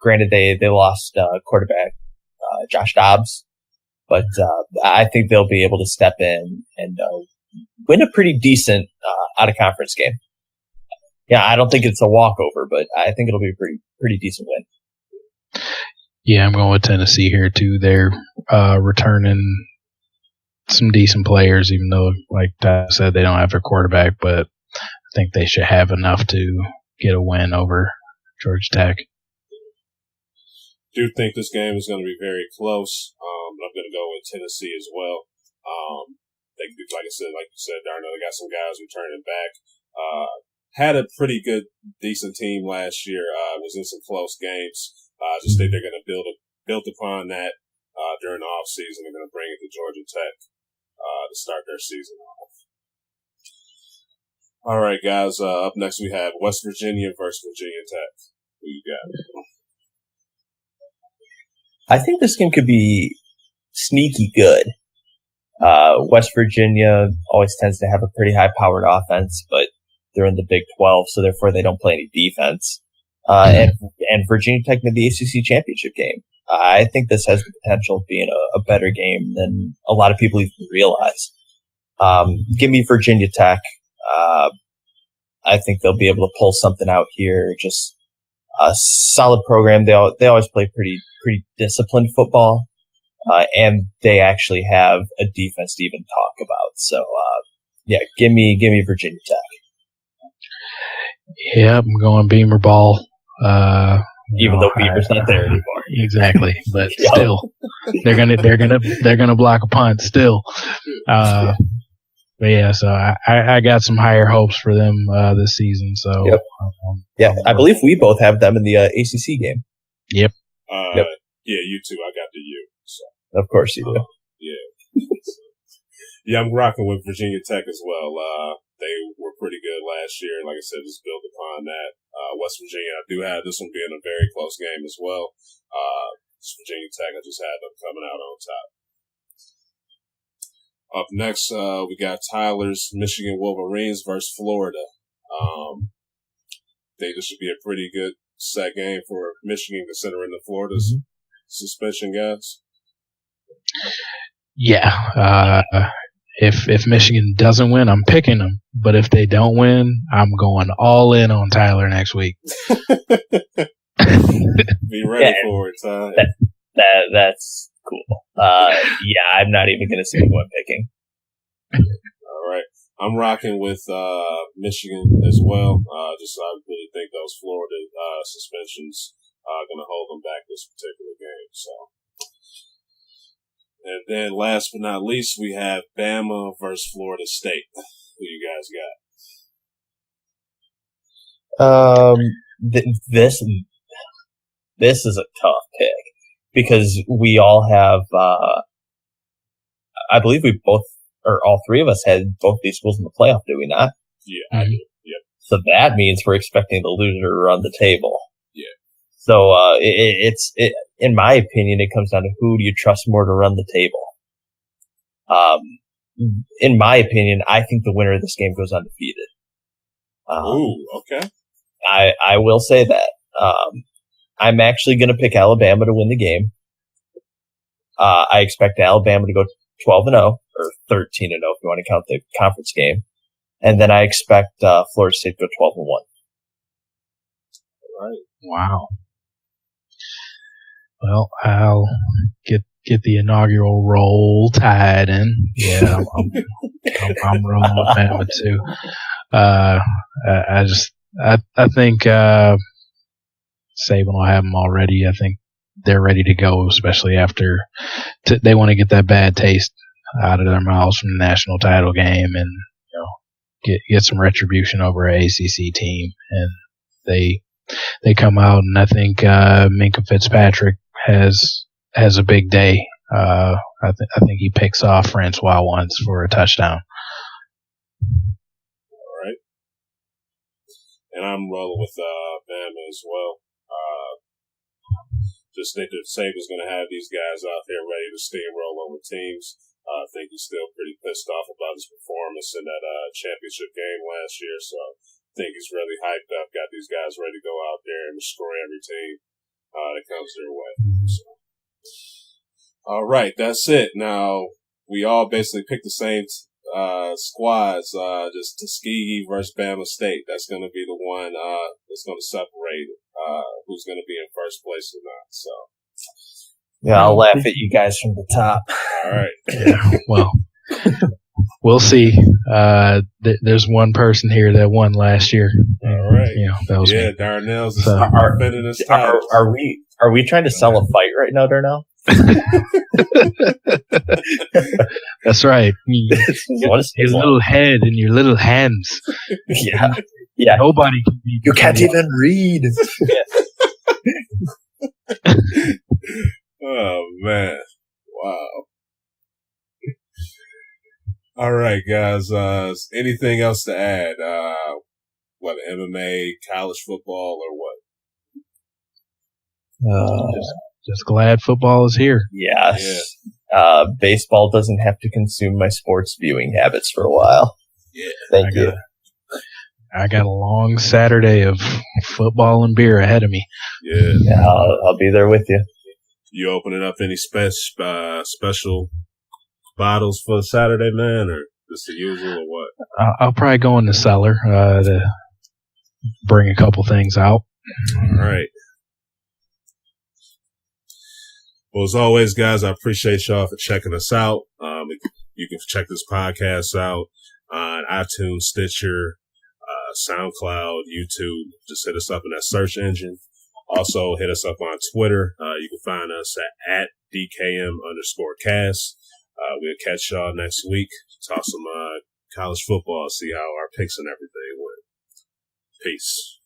Granted, they lost quarterback Josh Dobbs, but I think they'll be able to step in and win a pretty decent out-of-conference game. Yeah, I don't think it's a walkover, but I think it'll be a pretty decent win. Yeah, I'm going with Tennessee here, too. They're returning some decent players, even though, like Ty said, they don't have their quarterback, but I think they should have enough to get a win over Georgia Tech. I do think this game is going to be very close. But I'm going to go with Tennessee as well. Like you said, Darnell, they got some guys returning back. Had a pretty good, decent team last year. Was in some close games. Just think they're going to build upon that during the off season. They're going to bring it to Georgia Tech to start their season off. All right, guys. Up next, we have West Virginia versus Virginia Tech. Who you got? I think this game could be sneaky good. West Virginia always tends to have a pretty high-powered offense, but they're in the Big 12, so therefore they don't play any defense. And Virginia Tech in the ACC championship game. I think this has the potential of being a better game than a lot of people even realize. Give me Virginia Tech. I think they'll be able to pull something out here. Just a solid program. They always play pretty disciplined football, and they actually have a defense to even talk about. So, give me Virginia Tech. Yeah, I'm going Beamer ball. Even though Beamer's not there anymore. Exactly, but still, they're gonna block a punt still. But yeah, so I got some higher hopes for them this season. So I believe we both have them in the ACC game. Yep. Yeah, you too. I got the U. So. Of course you do. Yeah. Yeah, I'm rocking with Virginia Tech as well. They were pretty good last year. Like I said, just build upon that. West Virginia, I do have this one being a very close game as well. Virginia Tech, I just had them coming out on top. Up next, we got Tyler's Michigan Wolverines versus Florida. Think this should be a pretty good set game for Michigan, considering the Florida's suspension, guys. Yeah. If Michigan doesn't win, I'm picking them. But if they don't win, I'm going all in on Tyler next week. Be ready for it, Ty. That's cool. Yeah, I'm not even going to say who I'm picking. All right. I'm rocking with Michigan as well. I really think those Florida suspensions are going to hold them back this particular game. So, and then last but not least, we have Bama versus Florida State. Who you guys got? This is a tough pick because we all have. I believe we both, or all three of us, had both these schools in the playoff. Do we not? Yeah, I do. Yep. So that means we're expecting the loser to run the table. Yeah. So it's in my opinion, it comes down to who do you trust more to run the table. In my opinion, I think the winner of this game goes undefeated. Okay. I will say that. I'm actually going to pick Alabama to win the game. I expect Alabama to go 12-0 or 13-0 if you want to count the conference game. And then I expect Florida State to go 12-1. All right. Wow. Well, I'll get the inaugural Roll Tide in. Yeah, I'm rolling with Bama too. I think Saban will have them already. I think they're ready to go, especially after they want to get that bad taste out of their mouths from the national title game, and get some retribution over an ACC team. And they come out, and I think Minkah Fitzpatrick has a big day. I think he picks off Francois once for a touchdown. All right. And I'm rolling with Bama as well. Just think that Saban's going to have these guys out there ready to steamroll over teams. I think he's still pretty pissed off about his performance in that championship game last year. So I think he's really hyped up, got these guys ready to go out there and destroy every team that comes their way. So. All right, that's it. Now, we all basically picked the same squads, just Tuskegee versus Bama State. That's going to be the one that's going to separate who's going to be in first place or not. So, yeah, I'll laugh at you guys from the top. All right. Yeah, well, we'll see. There's one person here that won last year. All right. That was me. Darnell's defending his title. Are we trying to sell a fight right now, Darnell? That's right. Your little head and your little hands. Yeah. Nobody can be. You can't even read. Oh man! Wow. All right, guys. Anything else to add? What MMA, college football, or what? Just glad football is here. Yes. Yeah. Baseball doesn't have to consume my sports viewing habits for a while. Yeah. Thank you. I got a long Saturday of football and beer ahead of me. Yeah, I'll be there with you. You opening up any special bottles for Saturday, man, or just the usual, or what? I'll probably go in the cellar to bring a couple things out. All right. Well, as always, guys, I appreciate y'all for checking us out. You can check this podcast out on iTunes, Stitcher, SoundCloud, YouTube. Just hit us up in that search engine. Also, hit us up on Twitter. You can find us at DKM_cast. We'll catch y'all next week. Talk some college football, see how our picks and everything went. Peace.